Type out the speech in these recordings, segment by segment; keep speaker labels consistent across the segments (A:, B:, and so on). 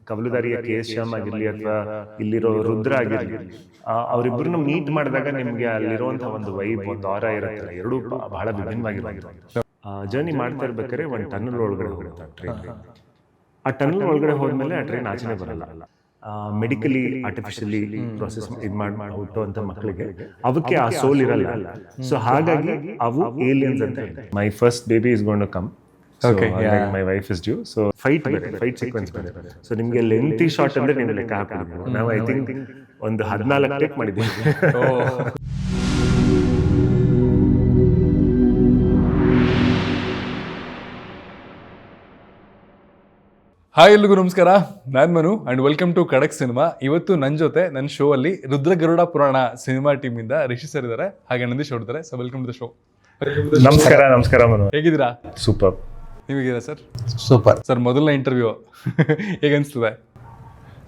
A: ಕವಲುದಾರಿಯ KS Shyam ಆಗಿರ್ಲಿ ಅಥವಾ ಇಲ್ಲಿರೋ ರುದ್ರ ಆಗಿರ್ಲಿ, ಅವರಿಬ್ಬರನ್ನ ಮೀಟ್ ಮಾಡಿದಾಗ ನಿಮ್ಗೆ ಅಲ್ಲಿರುವಂತಹ ಒಂದು ವೈಬ್, ಒಂದು ಆರ ಇರುತ್ತಲ್ಲ, ಎರಡೂ ಬಹಳ ವಿಭಿನ್ನವಾಗಿರುತ್ತೆ. ಜರ್ನಿ ಮಾಡ್ತಾ ಇರ್ಬೇಕಾದ್ರೆ ಒಂದು ಟನಲ್ ಒಳಗಡೆ ಹೋಗುತ್ತೆ ಟ್ರೈನ್. ಆ ಟನಲ್ ಒಳಗಡೆ ಹೋದ್ಮೇಲೆ ಆ ಟ್ರೈನ್ ಆಚೆನೆ ಬರಲ್ಲ. ಮೆಡಿಕಲಿ ಆರ್ಟಿಫಿಷಿಯಲಿ ಪ್ರೊಸೆಸ್ ಮಾಡಿ ಹುಟ್ಟುವಂತ ಮಕ್ಕಳಿಗೆ ಅವಕ್ಕೆ ಆ ಸೋಲ್ ಇರಲ್ಲ. ಸೊ ಹಾಗಾಗಿ ಅವು ಏಲಿಯನ್ಸ್ ಅಂತ ಹೇಳಿ. My first baby is gonna to come. My wife is due. So fight sequence ಬೇರೆ. ಸೊ ನಿಮ್ಗೆ ಲೆಂತಿ ಶಾರ್ಟ್ ಅಂದ್ರೆ ನೀವು ಲೆಕ್ಕ ಹಾಕ್ಬಿಡ್ತೀವಿ. ನಾವು ಐ ಥಿಂಕ್ ಒಂದು 14 ಟೇಕ್ ಮಾಡಿದ್ದೀವಿ.
B: ಹಾಯ್, ಎಲ್ರಿಗೂ ನಮಸ್ಕಾರ. ನಾನು ಮನು ಆ್ಯಂಡ್ ವೆಲ್ಕಮ್ ಟು ಖಡಕ್ ಸಿನಿಮಾ. ಇವತ್ತು ನನ್ನ ಜೊತೆ ನನ್ನ ಶೋ ಅಲ್ಲಿ ರುದ್ರ ಗರುಡ ಪುರಾಣ ಸಿನಿಮಾ ಟೀಮಿಂದ ರಿಷಿ ಸರ್ ಇದ್ದಾರೆ, ಹಾಗೆ ನಂದೀಶ್ ಅವ್ರಿದ್ದಾರೆ. So welcome to the show.
A: ನಮಸ್ಕಾರ ಮನು.
B: ಹೇಗಿದ್ದೀರಾ?
A: ಸೂಪರ್.
B: ನೀವಿದ್ದೀರಾ ಸರ್?
C: ಸೂಪರ್
B: ಸರ್, ಮೊದಲನೇ ಇಂಟರ್ವ್ಯೂ ಹೇಗನ್ನಿಸ್ತದೆ?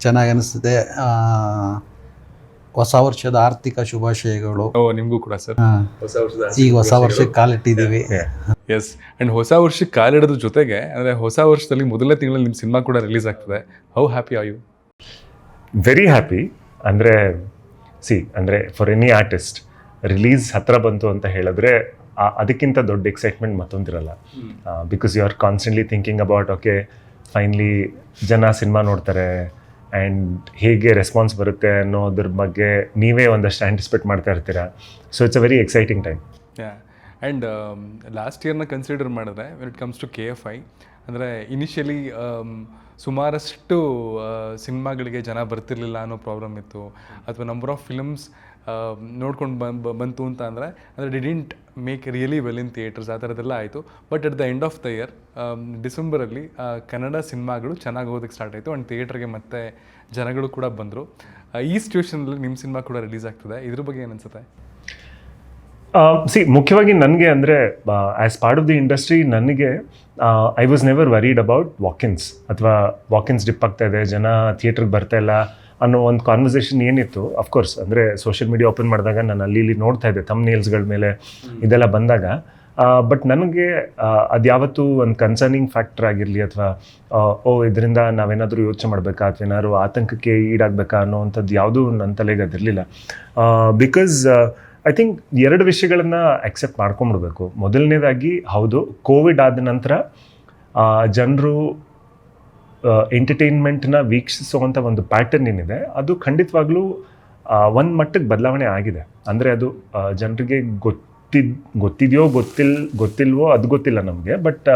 C: ಚೆನ್ನಾಗಿ ಅನಿಸ್ತದೆ. ಹೊಸ ವರ್ಷದ ಆರ್ಥಿಕ ಶುಭಾಶಯಗಳು.
B: ನಿಮಗೂ ಕೂಡ ಸರ್.
C: ಈಗ ಹೊಸ ವರ್ಷಕ್ಕೆ ಕಾಲಿಟ್ಟಿದ್ದೀವಿ.
B: ಎಸ್. ಆ್ಯಂಡ್ ಹೊಸ ವರ್ಷಕ್ಕೆ ಕಾಲಿಡೋದ್ರ ಜೊತೆಗೆ ಅಂದರೆ ಹೊಸ ವರ್ಷದಲ್ಲಿ ಮೊದಲನೇ ತಿಂಗಳಲ್ಲಿ ನಿಮ್ಮ ಸಿನಿಮಾ ಕೂಡ ರಿಲೀಸ್ ಆಗ್ತದೆ. How happy are you?
A: Very happy. ಅಂದರೆ ಅಂದರೆ ಫಾರ್ ಎನಿ ಆರ್ಟಿಸ್ಟ್ ರಿಲೀಸ್ ಹತ್ರ ಬಂತು ಅಂತ ಹೇಳಿದ್ರೆ ಅದಕ್ಕಿಂತ ದೊಡ್ಡ excitement ಮತ್ತೊಂದಿರಲ್ಲ. Because you are constantly thinking about okay finally ಜನ ಸಿನಿಮಾ ನೋಡ್ತಾರೆ ಆ್ಯಂಡ್ ಹೇಗೆ ರೆಸ್ಪಾನ್ಸ್ ಬರುತ್ತೆ ಅನ್ನೋದ್ರ ಬಗ್ಗೆ ನೀವೇ ಒಂದಷ್ಟು ಆ್ಯಂಟಿಸಿಪೇಟ್ ಮಾಡ್ತಾ ಇರ್ತೀರಾ. So it's a very exciting time.
B: And last ಇಯರ್ನ consider ಮಾಡಿದ್ರೆ when it comes to KFI, ಅಂದರೆ ಇನಿಷಿಯಲಿ ಸುಮಾರಷ್ಟು ಸಿನಿಮಾಗಳಿಗೆ ಜನ ಬರ್ತಿರ್ಲಿಲ್ಲ ಅನ್ನೋ ಪ್ರಾಬ್ಲಮ್ ಇತ್ತು, ಅಥವಾ ನಂಬರ್ ಆಫ್ ಫಿಲ್ಮ್ಸ್ ನೋಡ್ಕೊಂಡು ಬಂತು ಅಂತ ಅಂದರೆ didn't make really well in theatres, ಆ ಥರದ್ದೆಲ್ಲ ಆಯಿತು. But at the end of the year ಡಿಸೆಂಬರಲ್ಲಿ ಕನ್ನಡ ಸಿನಿಮಾಗಳು ಚೆನ್ನಾಗಿ ಹೋಗೋದಕ್ಕೆ ಸ್ಟಾರ್ಟ್ ಆಯಿತು ಆ್ಯಂಡ್ ಥಿಯೇಟ್ರಿಗೆ ಮತ್ತೆ ಜನಗಳು ಕೂಡ ಬಂದರು. ಈ ಸಿಚುವೇಷನಲ್ಲಿ ನಿಮ್ಮ ಸಿನಿಮಾ ಕೂಡ ರಿಲೀಸ್ ಆಗ್ತದೆ, ಇದ್ರ ಬಗ್ಗೆ ಏನು ಅನ್ಸುತ್ತೆ?
A: ಮುಖ್ಯವಾಗಿ ನನಗೆ ಅಂದರೆ as part of the industry ನನಗೆ I was never worried about walk-ins ಅಥವಾ ವಾಕಿನ್ಸ್ ಡಿಪ್ ಆಗ್ತಾ ಇದೆ, ಜನ ಥಿಯೇಟ್ರಿಗೆ ಬರ್ತಾ ಇಲ್ಲ ಅನ್ನೋ ಒಂದು ಕಾನ್ವರ್ಸೇಷನ್ ಏನಿತ್ತು. ಅಫ್ಕೋರ್ಸ್ ಅಂದರೆ ಸೋಷಿಯಲ್ ಮೀಡಿಯಾ ಓಪನ್ ಮಾಡಿದಾಗ ನಾನು ಅಲ್ಲಿ ನೋಡ್ತಾ ಇದ್ದೆ ಥಂಬ್ನೇಲ್ಸ್ಗಳ ಮೇಲೆ ಇದೆಲ್ಲ ಬಂದಾಗ. ಬಟ್ ನನಗೆ ಅದು ಯಾವತ್ತೂ ಒಂದು ಕನ್ಸರ್ನಿಂಗ್ ಫ್ಯಾಕ್ಟರ್ ಆಗಿರಲಿ ಅಥವಾ ಇದರಿಂದ ನಾವೇನಾದರೂ ಯೋಚನೆ ಮಾಡಬೇಕಾ ಅಥವಾ ಏನಾದ್ರು ಆತಂಕಕ್ಕೆ ಈಡಾಗಬೇಕಾ ಅನ್ನೋವಂಥದ್ದು ಯಾವುದೂ ನನ್ನ ತಲೆಗೆ ಅದಿರಲಿಲ್ಲ. ಬಿಕಾಸ್ ಐ ಥಿಂಕ್ ಎರಡು ವಿಷಯಗಳನ್ನು ಅಕ್ಸೆಪ್ಟ್ ಮಾಡ್ಕೊಂಬಿಡ್ಬೇಕು. ಮೊದಲನೇದಾಗಿ ಹೌದು, ಕೋವಿಡ್ ಆದ ನಂತರ ಜನರು ಎಂಟರ್ಟೈನ್ಮೆಂಟ್ನ ವೀಕ್ಷಿಸುವಂಥ ಒಂದು ಪ್ಯಾಟರ್ನ್ ಏನಿದೆ ಅದು ಖಂಡಿತವಾಗ್ಲೂ ಒಂದು ಮಟ್ಟಕ್ಕೆ ಬದಲಾವಣೆ ಆಗಿದೆ. ಅಂದರೆ ಅದು ಜನರಿಗೆ ಗೊತ್ತಿದೆಯೋ ಗೊತ್ತಿಲ್ವೋ ಅದು ಗೊತ್ತಿಲ್ಲ ನಮಗೆ. ಬಟ್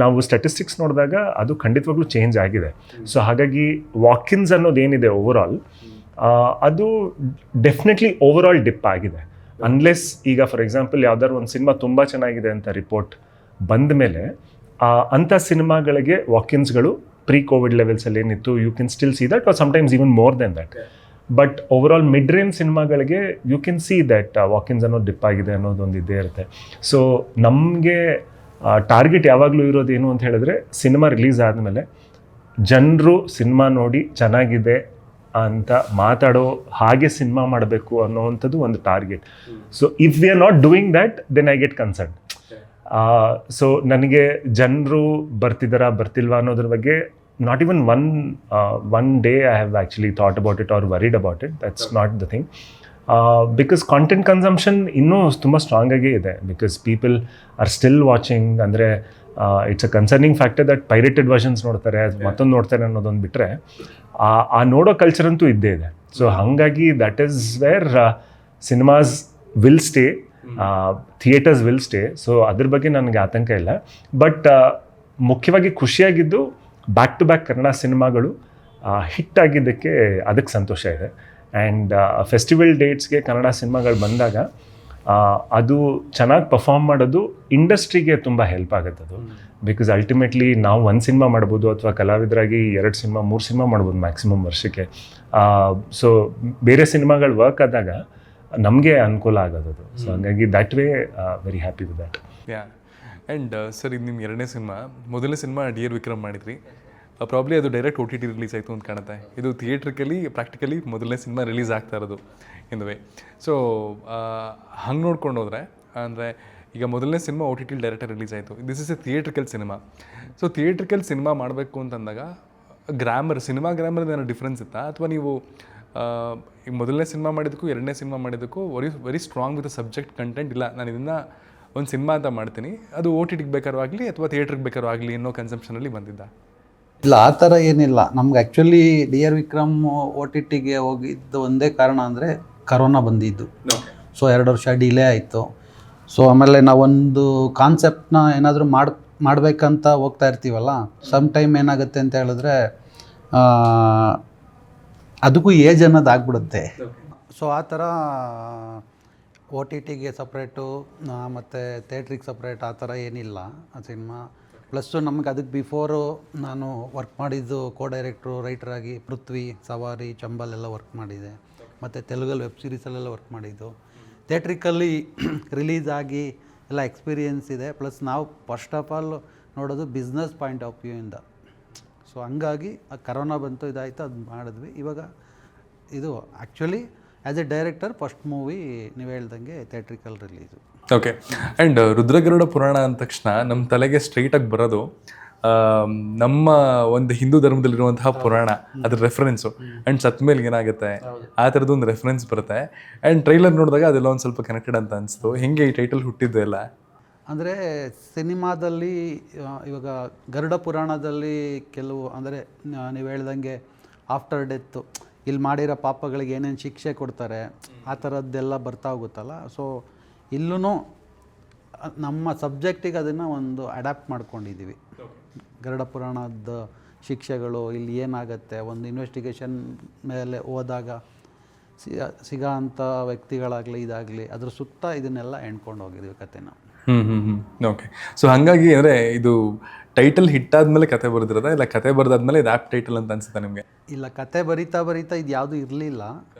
A: ನಾವು ಸ್ಟ್ಯಾಟಿಸ್ಟಿಕ್ಸ್ ನೋಡಿದಾಗ ಅದು ಖಂಡಿತವಾಗ್ಲೂ ಚೇಂಜ್ ಆಗಿದೆ. ಸೊ ಹಾಗಾಗಿ ವಾಕಿನ್ಸ್ ಅನ್ನೋದೇನಿದೆ ಓವರಾಲ್ ಅದು ಡೆಫಿನೆಟ್ಲಿ ಓವರಾಲ್ ಡಿಪ್ ಆಗಿದೆ. ಅನ್ಲೆಸ್ ಈಗ ಫಾರ್ ಎಕ್ಸಾಂಪಲ್ ಯಾವ್ದಾದ್ರು ಒಂದು ಸಿನಿಮಾ ತುಂಬ ಚೆನ್ನಾಗಿದೆ ಅಂತ ರಿಪೋರ್ಟ್ ಬಂದ ಮೇಲೆ ಅಂಥ ಸಿನಿಮಾಗಳಿಗೆ ವಾಕಿನ್ಸ್ಗಳು ಪ್ರೀ ಕೋವಿಡ್ ಲೆವೆಲ್ಸಲ್ಲಿ ಏನಿತ್ತು you can still see that, or sometimes even more than that. But overall mid range ಸಿನಿಮಾಗಳಿಗೆ you can see that walkins ಅನ್ನೋದು ಡಿಪ್ ಆಗಿದೆ ಅನ್ನೋದೊಂದು ಇದ್ದೇ ಇರುತ್ತೆ. ಸೊ ನಮಗೆ ಟಾರ್ಗೆಟ್ ಯಾವಾಗಲೂ ಇರೋದೇನು ಅಂತ ಹೇಳಿದ್ರೆ ಸಿನಿಮಾ ರಿಲೀಸ್ ಆದಮೇಲೆ ಜನರು ಸಿನಿಮಾ ನೋಡಿ ಚೆನ್ನಾಗಿದೆ ಅಂತ ಮಾತಾಡೋ ಹಾಗೆ ಸಿನಿಮಾ ಮಾಡಬೇಕು ಅನ್ನೋವಂಥದ್ದು ಒಂದು target. So if we are not doing that then I get concern. So ನನಗೆ ಜನರು ಬರ್ತಿಲ್ವಾ ಅನ್ನೋದ್ರ ಬಗ್ಗೆ not even one day I have actually thought about it are worried about it. That's not the thing. Because content consumption ಇನ್ನೂ ತುಂಬ ಸ್ಟ್ರಾಂಗಾಗೇ ಇದೆ. Because people are still watching. ಅಂದರೆ it's a concerning factor that pirated versions ನೋಡ್ತಾರೆ, ಮತ್ತೊಂದು ನೋಡ್ತಾರೆ ಅನ್ನೋದೊಂದು ಬಿಟ್ಟರೆ ಆ ನೋಡೋ ಕಲ್ಚರ್ ಅಂತೂ ಇದ್ದೇ ಇದೆ. ಸೊ ಹಾಗಾಗಿ that is where cinemas will stay, theatres will stay. So ಅದ್ರ ಬಗ್ಗೆ ನನಗೆ ಆತಂಕ ಇಲ್ಲ. ಬಟ್ ಮುಖ್ಯವಾಗಿ ಖುಷಿಯಾಗಿದ್ದು ಬ್ಯಾಕ್ ಟು ಬ್ಯಾಕ್ ಕನ್ನಡ ಸಿನಿಮಾಗಳು ಹಿಟ್ ಆಗಿದ್ದಕ್ಕೆ ಅದಕ್ಕೆ ಸಂತೋಷ ಇದೆ. ಆ್ಯಂಡ್ ಫೆಸ್ಟಿವಲ್ ಡೇಟ್ಸ್ಗೆ ಕನ್ನಡ ಸಿನಿಮಾಗಳು ಬಂದಾಗ ಅದು ಚೆನ್ನಾಗಿ ಪರ್ಫಾರ್ಮ್ ಮಾಡೋದು ಇಂಡಸ್ಟ್ರಿಗೆ ತುಂಬ ಹೆಲ್ಪ್ ಆಗುತ್ತೆ ಅದು. ಬಿಕಾಸ್ ಅಲ್ಟಿಮೇಟ್ಲಿ ನಾವು ಒಂದು ಸಿನಿಮಾ ಮಾಡ್ಬೋದು ಅಥವಾ ಕಲಾವಿದರಾಗಿ 2 ಸಿನಿಮಾ 3 ಸಿನಿಮಾ ಮಾಡ್ಬೋದು ಮ್ಯಾಕ್ಸಿಮಮ್ ವರ್ಷಕ್ಕೆ. ಸೊ ಬೇರೆ ಸಿನಿಮಾಗಳು ವರ್ಕ್ ಆದಾಗ ನಮಗೆ ಅನುಕೂಲ ಆಗೋದು. ಸೊ ಹಾಗಾಗಿ that way very happy with that.
B: And sir, ಇದು ನಿಮ್ಮ ಎರಡನೇ ಸಿನಿಮಾ. ಮೊದಲನೇ ಸಿನಿಮಾ ಡಿಯರ್ ವಿಕ್ರಮ್ ಮಾಡಿದ್ರಿ. ಪ್ರಾಬ್ಲಿ ಅದು ಡೈರೆಕ್ಟ್ OTT ರಿಲೀಸ್ ಆಯಿತು ಅಂತ ಕಾಣುತ್ತೆ. ಇದು ಥಿಯೇಟ್ರಿಕಲಿ ಪ್ರಾಕ್ಟಿಕಲಿ ಮೊದಲನೇ ಸಿನಿಮಾ ರಿಲೀಸ್ ಆಗ್ತಾ ಇರೋದು ಇನ್ ದ ವೇ. ಸೊ ಹಂಗೆ ನೋಡ್ಕೊಂಡು ಹೋದರೆ ಅಂದರೆ ಈಗ ಮೊದಲನೇ ಸಿನಿಮಾ OTT ಡೈರೆಕ್ಟಾಗಿ ರಿಲೀಸ್ ಆಯಿತು. This is A theatrical cinema. So theatrical cinema ಮಾಡಬೇಕು ಅಂತಂದಾಗ ಗ್ರಾಮರ್ ಸಿನಿಮಾ ಏನೋ ಡಿಫ್ರೆನ್ಸ್ ಇತ್ತಾ, ಅಥವಾ ನೀವು ಈಗ ಮೊದಲನೇ ಸಿನಿಮಾ ಮಾಡಿದ್ದಕ್ಕೂ ಎರಡನೇ ಸಿನಿಮಾ ಮಾಡಿದ್ದಕ್ಕೂ very strong with subject content, ಇಲ್ಲ ನಾನು ಇದನ್ನು ಒಂದು ಸಿನಿಮಾ ಅಂತ ಮಾಡ್ತೀನಿ, ಅದು OTTಗೆ ಬೇಕಾದ್ರೂ ಆಗಲಿ ಅಥವಾ ಥಿಯೇಟ್ರಿಗೆ ಬೇಕಾದ್ರೂ ಆಗಲಿ ಅನ್ನೋ ಕನ್ಸೆಪ್ಷನಲ್ಲಿ ಬಂದಿದ್ದ?
C: ಇಲ್ಲ, ಆ ಥರ ಏನಿಲ್ಲ. ನಮ್ಗೆ ಆ್ಯಕ್ಚುಲಿ ಡಿಯರ್ ವಿಕ್ರಮ್ OTTಗೆ ಹೋಗಿದ್ದು ಒಂದೇ ಕಾರಣ ಅಂದರೆ ಕರೋನಾ ಬಂದಿದ್ದು. ಸೊ 2 ವರ್ಷ ಡಿಲೇ ಆಯಿತು. ಸೊ ಆಮೇಲೆ ನಾವೊಂದು ಕಾನ್ಸೆಪ್ಟನ್ನ ಏನಾದರೂ ಮಾಡಬೇಕಂತ ಹೋಗ್ತಾ ಇರ್ತೀವಲ್ಲ, ಸಮ್ ಟೈಮ್ ಏನಾಗುತ್ತೆ ಅಂತ ಹೇಳಿದ್ರೆ ಅದಕ್ಕೂ ಏಜ್ ಅನ್ನೋದು ಆಗ್ಬಿಡುತ್ತೆ. ಸೊ ಆ ಥರ OTTಗೆ ಸಪ್ರೇಟು ಮತ್ತು ಥಿಯೇಟ್ರಿಗೆ ಸಪ್ರೇಟ್ ಆ ಥರ ಏನಿಲ್ಲ ಆ ಸಿನಿಮಾ. ಪ್ಲಸ್ಸು ನಮ್ಗೆ ಅದಕ್ಕೆ ಬಿಫೋರು ನಾನು ವರ್ಕ್ ಮಾಡಿದ್ದು ಡೈರೆಕ್ಟ್ರು ರೈಟರಾಗಿ ಪೃಥ್ವಿ, ಸವಾರಿ, ಚಂಬಲ್ ಎಲ್ಲ ವರ್ಕ್ ಮಾಡಿದೆ. ಮತ್ತು ತೆಲುಗಲ್ಲಿ ವೆಬ್ ಸೀರೀಸಲ್ಲೆಲ್ಲ ವರ್ಕ್ ಮಾಡಿದ್ದು. ಥಿಯೇಟ್ರಿಕಲ್ಲಿ ರಿಲೀಸ್ ಆಗಿ ಎಲ್ಲ ಎಕ್ಸ್ಪೀರಿಯೆನ್ಸ್ ಇದೆ. ಪ್ಲಸ್ ನಾವು ಫಸ್ಟ್ ಆಫ್ ಆಲ್ ನೋಡೋದು ಬಿಸ್ನೆಸ್ ಪಾಯಿಂಟ್ ಆಫ್ ವ್ಯೂಯಿಂದ. ಸೊ ಹಂಗಾಗಿ ಕರೋನಾ ಬಂತು, ಇದಾಯಿತು, ಅದು ಮಾಡಿದ್ವಿ. ಇವಾಗ ಇದು actually as A director first movie ನೀವು ಹೇಳ್ದಂಗೆ ಥಿಯೇಟ್ರಿಕಲ್ ರಿಲೀಸು.
B: ಓಕೆ. ಆ್ಯಂಡ್ ರುದ್ರಗರುಡ ಪುರಾಣ ಅಂದ ತಕ್ಷಣ ನಮ್ಮ ತಲೆಗೆ ಸ್ಟ್ರೈಟಾಗಿ ಬರೋದು ನಮ್ಮ ಒಂದು ಹಿಂದೂ ಧರ್ಮದಲ್ಲಿರುವಂತಹ ಪುರಾಣ, ಅದ್ರ ರೆಫರೆನ್ಸು. ಆ್ಯಂಡ್ ಸತ್ಮೇಲೆ ಏನಾಗುತ್ತೆ ಆ ಥರದ್ದು ಒಂದು ರೆಫರೆನ್ಸ್ ಬರುತ್ತೆ. ಆ್ಯಂಡ್ ಟ್ರೈಲರ್ ನೋಡಿದಾಗ ಅದೆಲ್ಲ ಒಂದು ಸ್ವಲ್ಪ ಕನೆಕ್ಟೆಡ್ ಅಂತ ಅನಿಸ್ತು. ಹೆಂಗೆ ಈ ಟೈಟಲ್ ಹುಟ್ಟಿದ್ದು ಎಲ್ಲ?
C: ಅಂದರೆ ಸಿನಿಮಾದಲ್ಲಿ ಇವಾಗ ಗರುಡ ಪುರಾಣದಲ್ಲಿ ಕೆಲವು ಅಂದರೆ ನೀವು ಹೇಳ್ದಂಗೆ ಆಫ್ಟರ್ ಡೆತ್ತು ಇಲ್ಲಿ ಮಾಡಿರೋ ಪಾಪಗಳಿಗೆ ಏನೇನು ಶಿಕ್ಷೆ ಕೊಡ್ತಾರೆ ಆ ಥರದ್ದೆಲ್ಲ ಬರ್ತಾ ಹೋಗುತ್ತಲ್ಲ. ಸೊ ಇಲ್ಲೂ ನಮ್ಮ ಸಬ್ಜೆಕ್ಟಿಗೆ ಅದನ್ನು ಒಂದು ಅಡ್ಯಾಪ್ಟ್ ಮಾಡ್ಕೊಂಡಿದ್ದೀವಿ. ಗರುಡ ಪುರಾಣದ ಶಿಕ್ಷೆಗಳು ಇಲ್ಲಿ ಏನಾಗುತ್ತೆ, ಒಂದು ಇನ್ವೆಸ್ಟಿಗೇಷನ್ ಮೇಲೆ ಹೋದಾಗ ಸಿಗೋ ಅಂಥ ವ್ಯಕ್ತಿಗಳಾಗಲಿ ಇದಾಗಲಿ ಅದ್ರ ಸುತ್ತ ಇದನ್ನೆಲ್ಲ ಎಣ್ಕೊಂಡು ಹೋಗಿದ್ದೀವಿ ಕಥೆನ.
B: ಓಕೆ. ಸೊ ಹಾಗಾಗಿ ಅಂದರೆ ಇದು ಟೈಟಲ್ ಹಿಟ್ಟಾದ್ಮೇಲೆ ಕತೆ ಬರೆದಿರೋದ, ಇಲ್ಲ ಕತೆ ಬರೆದಾದ್ಮೇಲೆ ಇದು ಆ್ಯಪ್ ಟೈಟಲ್ ಅಂತ ಅನ್ಸುತ್ತಾ ನಿಮಗೆ?
C: ಇಲ್ಲ, ಕತೆ ಬರಿತಾ ಇದು ಯಾವುದೂ ಇರಲಿಲ್ಲ,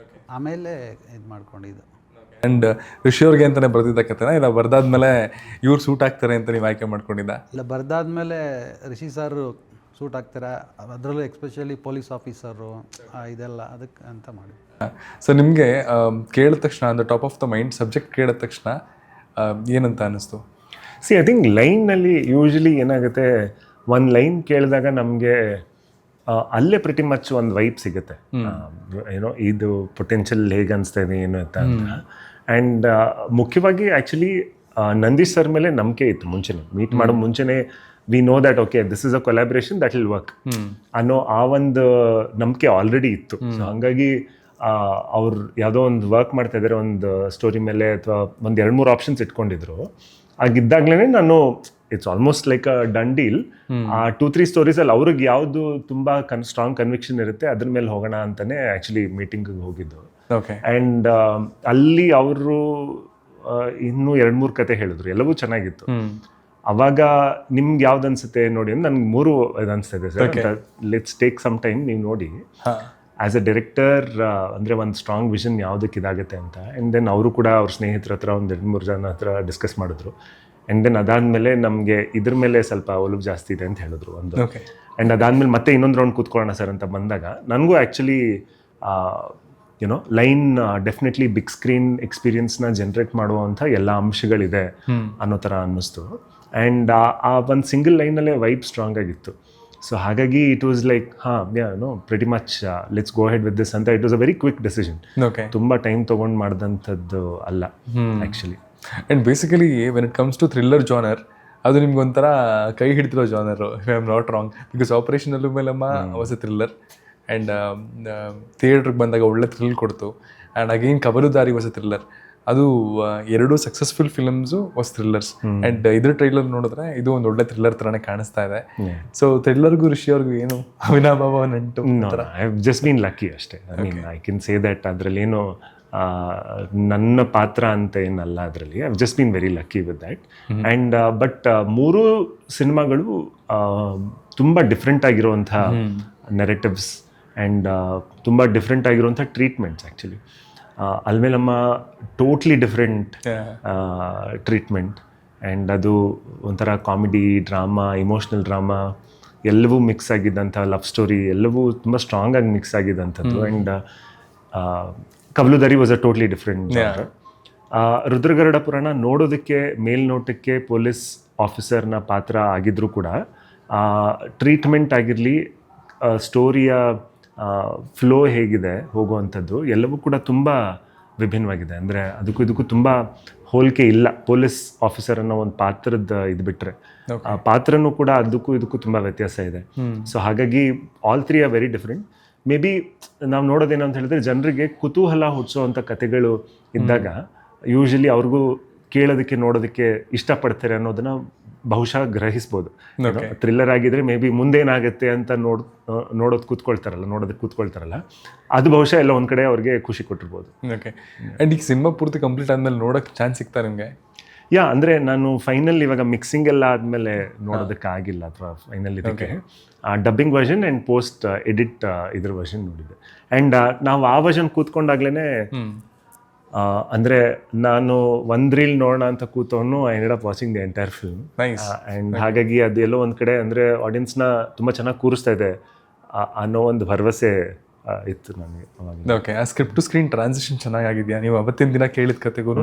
C: ಆಮೇಲೆ ಇದು ಮಾಡ್ಕೊಂಡಿದ್ದು.
B: ಆ್ಯಂಡ್ ಋಷಿ ಅವ್ರಿಗೆ ಅಂತಲೇ ಬರೆದಿದ್ದ ಕತೆನ, ಇಲ್ಲ ಬರೆದಾದ್ಮೇಲೆ ಇವ್ರು ಸೂಟ್ ಆಗ್ತಾರೆ ಅಂತ ನೀವು ಆಯ್ಕೆ ಮಾಡ್ಕೊಂಡಿದ್ದ?
C: ಇಲ್ಲ, ಬರೆದಾದ್ಮೇಲೆ ರಿಷಿ ಸರ್ ಸೂಟ್ ಆಗ್ತಾರೆ, ಅದರಲ್ಲೂ ಎಕ್ಸ್ಪೆಷಲಿ ಪೊಲೀಸ್ ಆಫೀಸರು ಇದೆಲ್ಲ ಅದಕ್ಕೆ ಅಂತ ಮಾಡಿ.
B: ಸೊ ನಿಮಗೆ ಕೇಳಿದ ತಕ್ಷಣ ಅಂದರೆ top of the mind subject ಕೇಳಿದ ತಕ್ಷಣ ಏನಂತ ಅನ್ನಿಸ್ತು?
A: ಐ ಥಿಂಕ್ ಲೈನಲ್ಲಿ ಯೂಶ್ವಲಿ ಏನಾಗುತ್ತೆ, ಒಂದು ಲೈನ್ ಕೇಳಿದಾಗ ನಮಗೆ ಅಲ್ಲೇ ಪ್ರಿಟಿ ಮಚ್ ಒಂದು ವೈಬ್ ಸಿಗುತ್ತೆ. ಏನೋ ಇದು ಪೊಟೆನ್ಷಿಯಲ್ ಹೇಗೆ ಅನಿಸ್ತಾ ಇದೆ ಏನು ಅಂತ. ಆ್ಯಂಡ್ ಮುಖ್ಯವಾಗಿ ಆ್ಯಕ್ಚುಲಿ ನಂದೀಶ್ ಸರ್ ಮೇಲೆ ನಂಬಿಕೆ ಇತ್ತು ಮುಂಚೆನೆ, ಮೀಟ್ ಮಾಡೋ ಮುಂಚೆನೆ. We know that okay this is a collaboration that will work ಅನ್ನೋ ಆ ಒಂದು ನಂಬಿಕೆ ಆಲ್ರೆಡಿ ಇತ್ತು. ಸೊ ಹಾಗಾಗಿ ಅವ್ರು ಯಾವುದೋ ಒಂದು ವರ್ಕ್ ಮಾಡ್ತಾ ಇದ್ದಾರೆ ಒಂದು ಸ್ಟೋರಿ ಮೇಲೆ, ಅಥವಾ ಒಂದು 2-3 ಆಪ್ಷನ್ಸ್ ಇಟ್ಕೊಂಡಿದ್ರು. ಆಗಿದ್ದಾಗಲೇ ನಾನು it's almost like a done deal. ಆ 2-3 ಸ್ಟೋರೀಸಲ್ಲಿ ಅವ್ರಿಗೆ ಯಾವುದು ತುಂಬ ಸ್ಟ್ರಾಂಗ್ ಕನ್ವಿಕ್ಷನ್ ಇರುತ್ತೆ ಅದ್ರ ಮೇಲೆ ಹೋಗೋಣ ಅಂತಲೇ ಆ್ಯಕ್ಚುಲಿ ಮೀಟಿಂಗಿಗೆ ಹೋಗಿದ್ದು.
B: ಓಕೆ.
A: ಆ್ಯಂಡ್ ಅಲ್ಲಿ ಅವರು ಇನ್ನೂ 2-3 ಕತೆ ಹೇಳಿದ್ರು, ಎಲ್ಲವೂ ಚೆನ್ನಾಗಿತ್ತು. ಅವಾಗ ನಿಮ್ಗೆ ಯಾವ್ದು ಅನ್ಸುತ್ತೆ ನೋಡಿ ಅಂತ ನನ್ಗೆ 3 ಇದು ಅನಿಸ್ತಿದೆ sir. Let's take some time, ನೀವು ನೋಡಿ ಆ್ಯಸ್ ಅ ಡೈರೆಕ್ಟರ್ ಅಂದರೆ ಒಂದು ಸ್ಟ್ರಾಂಗ್ ವಿಷನ್ ಯಾವುದಕ್ಕೆ ಇದಾಗುತ್ತೆ ಅಂತ. ಆ್ಯಂಡ್ ದೆನ್ ಅವರು ಕೂಡ ಅವ್ರ ಸ್ನೇಹಿತರ ಹತ್ರ ಒಂದು 2-3 ಜನ ಹತ್ರ ಡಿಸ್ಕಸ್ ಮಾಡಿದ್ರು. ಆ್ಯಂಡ್ ದೆನ್ ಅದಾದಮೇಲೆ ನಮಗೆ ಇದ್ರ ಮೇಲೆ ಸ್ವಲ್ಪ ಒಲವು ಜಾಸ್ತಿ ಇದೆ ಅಂತ ಹೇಳಿದ್ರು ಒಂದು. ಆ್ಯಂಡ್ ಅದಾದಮೇಲೆ ಮತ್ತೆ ಇನ್ನೊಂದು ರೌಂಡ್ ಕೂತ್ಕೊಳ್ಳೋಣ ಸರ್ ಅಂತ ಬಂದಾಗ ನನಗೂ actually you know line definitely big screen ಎಕ್ಸ್ಪೀರಿಯನ್ಸ್ನ ಜನ್ರೇಟ್ ಮಾಡುವಂಥ ಎಲ್ಲ ಅಂಶಗಳಿದೆ ಅನ್ನೋ ಥರ ಅನ್ನಿಸ್ತು. ಆ್ಯಂಡ್ ಆ ಒಂದು ಸಿಂಗಲ್ ಲೈನಲ್ಲೇ ವೈಬ್ ಸ್ಟ್ರಾಂಗ್ ಆಗಿತ್ತು. ಸೊ ಹಾಗಾಗಿ it was like pretty much let's go ahead with this ಅಂತ. It was a very quick decision. ತುಂಬ ಟೈಮ್ ತೊಗೊಂಡು ಮಾಡಿದಂಥದ್ದು ಅಲ್ಲ actually.
B: And basically when it comes to thriller genre, ಅದು ನಿಮ್ಗೆ ಒಂಥರ ಕೈ ಹಿಡಿದಿರೋ genre, if I am not wrong. Because ಆಪರೇಷನಲ್ಲೂ ಮೇಲಮ್ಮ ವಾಸ್ ಎ ಥ್ರಿಲ್ಲರ್, ಆ್ಯಂಡ್ ಥಿಯೇಟ್ರಿಗೆ ಬಂದಾಗ ಒಳ್ಳೆ ಥ್ರಿಲ್ ಕೊಡ್ತು. And again Kavaludaari was a thriller. ಅದು 2 successful films was thrillers. And ಇದ್ರ ಟ್ರೈಲರ್ ನೋಡಿದ್ರೆ ಇದು ಒಂದು ಒಳ್ಳೆ ಥ್ರಿಲ್ಲರ್ ಥರನೇ ಕಾಣಿಸ್ತಾ ಇದೆ. ಸೊ ಥ್ರಿಲ್ಲರ್ಗೂ ಋಷಿ ಅವ್ರಿಗೂ ಏನು ಅವಿನಾಭಾವ ನಂಟು?
A: I have just been lucky ಅಷ್ಟೇ. ಐ ಕ್ಯಾನ್ ಸೇ ದಟ್ ಅದರಲ್ಲೇನು ನನ್ನ ಪಾತ್ರ ಅಂತ ಏನಲ್ಲ ಅದರಲ್ಲಿ. I have just been very lucky with that. And but 3 ಸಿನಿಮಾಗಳು ತುಂಬ ಡಿಫ್ರೆಂಟ್ ಆಗಿರುವಂಥ ನೆರೆಟಿವ್ಸ್ ಆ್ಯಂಡ್ ತುಂಬ ಡಿಫ್ರೆಂಟ್ ಆಗಿರುವಂಥ treatments actually. Alamelamma totally different treatment. And ಅದು ಒಂಥರ ಕಾಮಿಡಿ, ಡ್ರಾಮಾ, ಇಮೋಷ್ನಲ್ ಡ್ರಾಮಾ ಎಲ್ಲವೂ ಮಿಕ್ಸ್ ಆಗಿದ್ದಂಥ ಲವ್ ಸ್ಟೋರಿ ಎಲ್ಲವೂ ತುಂಬ ಸ್ಟ್ರಾಂಗ್ ಆಗಿ ಮಿಕ್ಸ್ ಆಗಿದ್ದಂಥದ್ದು. And Kavaludaari was a totally different genre. ರುದ್ರಗರುಡ ಪುರಾಣ ನೋಡೋದಕ್ಕೆ ಮೇಲ್ನೋಟಕ್ಕೆ ಪೊಲೀಸ್ ಆಫೀಸರ್ನ ಪಾತ್ರ ಆಗಿದ್ರೂ ಕೂಡ ಟ್ರೀಟ್ಮೆಂಟ್ ಆಗಿರಲಿ, ಸ್ಟೋರಿಯ ಫ್ಲೋ ಹೇಗಿದೆ ಹೋಗುವಂಥದ್ದು ಎಲ್ಲವೂ ಕೂಡ ತುಂಬ ವಿಭಿನ್ನವಾಗಿದೆ. ಅಂದರೆ ಅದಕ್ಕೂ ಇದಕ್ಕೂ ತುಂಬ ಹೋಲಿಕೆ ಇಲ್ಲ. ಪೊಲೀಸ್ ಆಫೀಸರ್ ಅನ್ನೋ ಒಂದು ಪಾತ್ರದ ಇದು ಬಿಟ್ಟರೆ ಆ ಪಾತ್ರನೂ ಕೂಡ ಅದಕ್ಕೂ ಇದಕ್ಕೂ ತುಂಬ ವ್ಯತ್ಯಾಸ ಇದೆ. ಸೊ ಹಾಗಾಗಿ all three are very different. May be ನಾವು ನೋಡೋದೇನು ಅಂತ ಹೇಳಿದ್ರೆ, ಜನರಿಗೆ ಕುತೂಹಲ ಹುಟ್ಟಿಸೋವಂಥ ಕಥೆಗಳು ಇದ್ದಾಗ ಯೂಶಲಿ ಅವ್ರಿಗೂ ಕೇಳೋದಕ್ಕೆ ನೋಡೋದಕ್ಕೆ ಇಷ್ಟಪಡ್ತಾರೆ ಅನ್ನೋದನ್ನ ಬಹುಶಃ ಗ್ರಹಿಸ್ಬೋದು. ಥ್ರಿಲ್ಲರ್ ಆಗಿದ್ರೆ ಮೇ ಬಿ ಮುಂದೇನಾಗುತ್ತೆ ಅಂತ ನೋಡೋದಕ್ಕೆ ಕೂತ್ಕೊಳ್ತಾರಲ್ಲ, ಅದು ಬಹುಶಃ ಎಲ್ಲ ಒಂದು ಕಡೆ ಅವ್ರಿಗೆ ಖುಷಿ ಕೊಟ್ಟಿರ್ಬೋದು.
B: ಓಕೆ. ಆ್ಯಂಡ್ ಈಗ ಸಿನಿಮಾ ಪೂರ್ತಿ ಕಂಪ್ಲೀಟ್ ಆದಮೇಲೆ ನೋಡೋಕ್ಕೆ ಚಾನ್ಸ್ ಸಿಗ್ತಾ ನಿಮಗೆ?
A: ಅಂದರೆ ನಾನು ಫೈನಲ್ ಇವಾಗ ಮಿಕ್ಸಿಂಗ್ ಎಲ್ಲ ಆದಮೇಲೆ ನೋಡೋದಕ್ಕೆ ಆಗಿಲ್ಲ, ಅಥವಾ ಫೈನಲ್ ಇದಕ್ಕೆ dubbing version and post edit ಇದ್ರ ವರ್ಷನ್ ನೋಡಿದ್ದೆ. ಆ್ಯಂಡ್ ನಾವು ಆ ವರ್ಷನ್ ಕೂತ್ಕೊಂಡಾಗ್ಲೇ ಅಂದರೆ ನಾನು ಒಂದು ರೀಲ್ ನೋಡೋಣ ಅಂತ ಕೂತವನು I ended up watching the entire film. And ಹಾಗಾಗಿ ಅದು ಎಲ್ಲೋ ಒಂದು ಕಡೆ ಅಂದರೆ ಆಡಿಯನ್ಸ್ನ ತುಂಬ ಚೆನ್ನಾಗಿ ಕೂರಿಸ್ತಾ ಇದೆ ಅನ್ನೋ ಒಂದು ಭರವಸೆ ಇತ್ತು ನನಗೆ ಅವಾಗ.
B: ಓಕೆ. ಆ ಸ್ಕ್ರಿಪ್ಟ್ ಟು ಸ್ಕ್ರೀನ್ ಟ್ರಾನ್ಸಿಷನ್ ಚೆನ್ನಾಗಿದೆಯಾ? ನೀವು ಅವತ್ತಿನ ದಿನ ಕೇಳಿದ ಕತೆಗೂ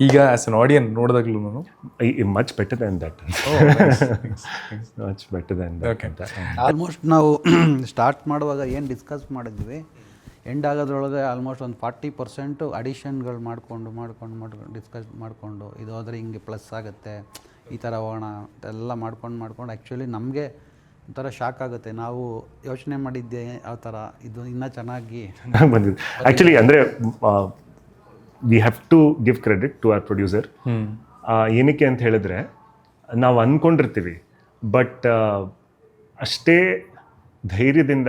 B: ಈಗ ಆಸ್ ಅನ್ ಆಡಿಯನ್ ನೋಡಿದಾಗ್ಲೂ
A: much better than that. Much better than that.
C: Almost ನಾವು ಸ್ಟಾರ್ಟ್ ಮಾಡುವಾಗ ಏನು ಡಿಸ್ಕಸ್ ಮಾಡಿದ್ವಿ, ಎಂಡ್ ಆಗೋದ್ರೊಳಗೆ ಆಲ್ಮೋಸ್ಟ್ ಒಂದು 40% ಅಡಿಷನ್ಗಳು ಮಾಡ್ಕೊಂಡು ಡಿಸ್ಕಸ್ ಮಾಡಿಕೊಂಡು ಇದು ಹೋದರೆ ಹಿಂಗೆ ಪ್ಲಸ್ ಆಗುತ್ತೆ, ಈ ಥರ ಹೋಗೋಣ ಎಲ್ಲ ಮಾಡ್ಕೊಂಡು ಆ್ಯಕ್ಚುಲಿ ನಮಗೆ ಒಂಥರ ಶಾಕ್ ಆಗುತ್ತೆ. ನಾವು ಯೋಚನೆ ಮಾಡಿದ್ದೆ ಯಾವ ಥರ ಇದು ಇನ್ನೂ ಚೆನ್ನಾಗಿ
A: ಬಂದಿದೆ. ಆ್ಯಕ್ಚುಲಿ ಅಂದರೆ we have to give credit to our producer. ಏನಕ್ಕೆ ಅಂತ ಹೇಳಿದ್ರೆ, ನಾವು ಅಂದ್ಕೊಂಡಿರ್ತೀವಿ ಬಟ್ ಅಷ್ಟೇ ಧೈರ್ಯದಿಂದ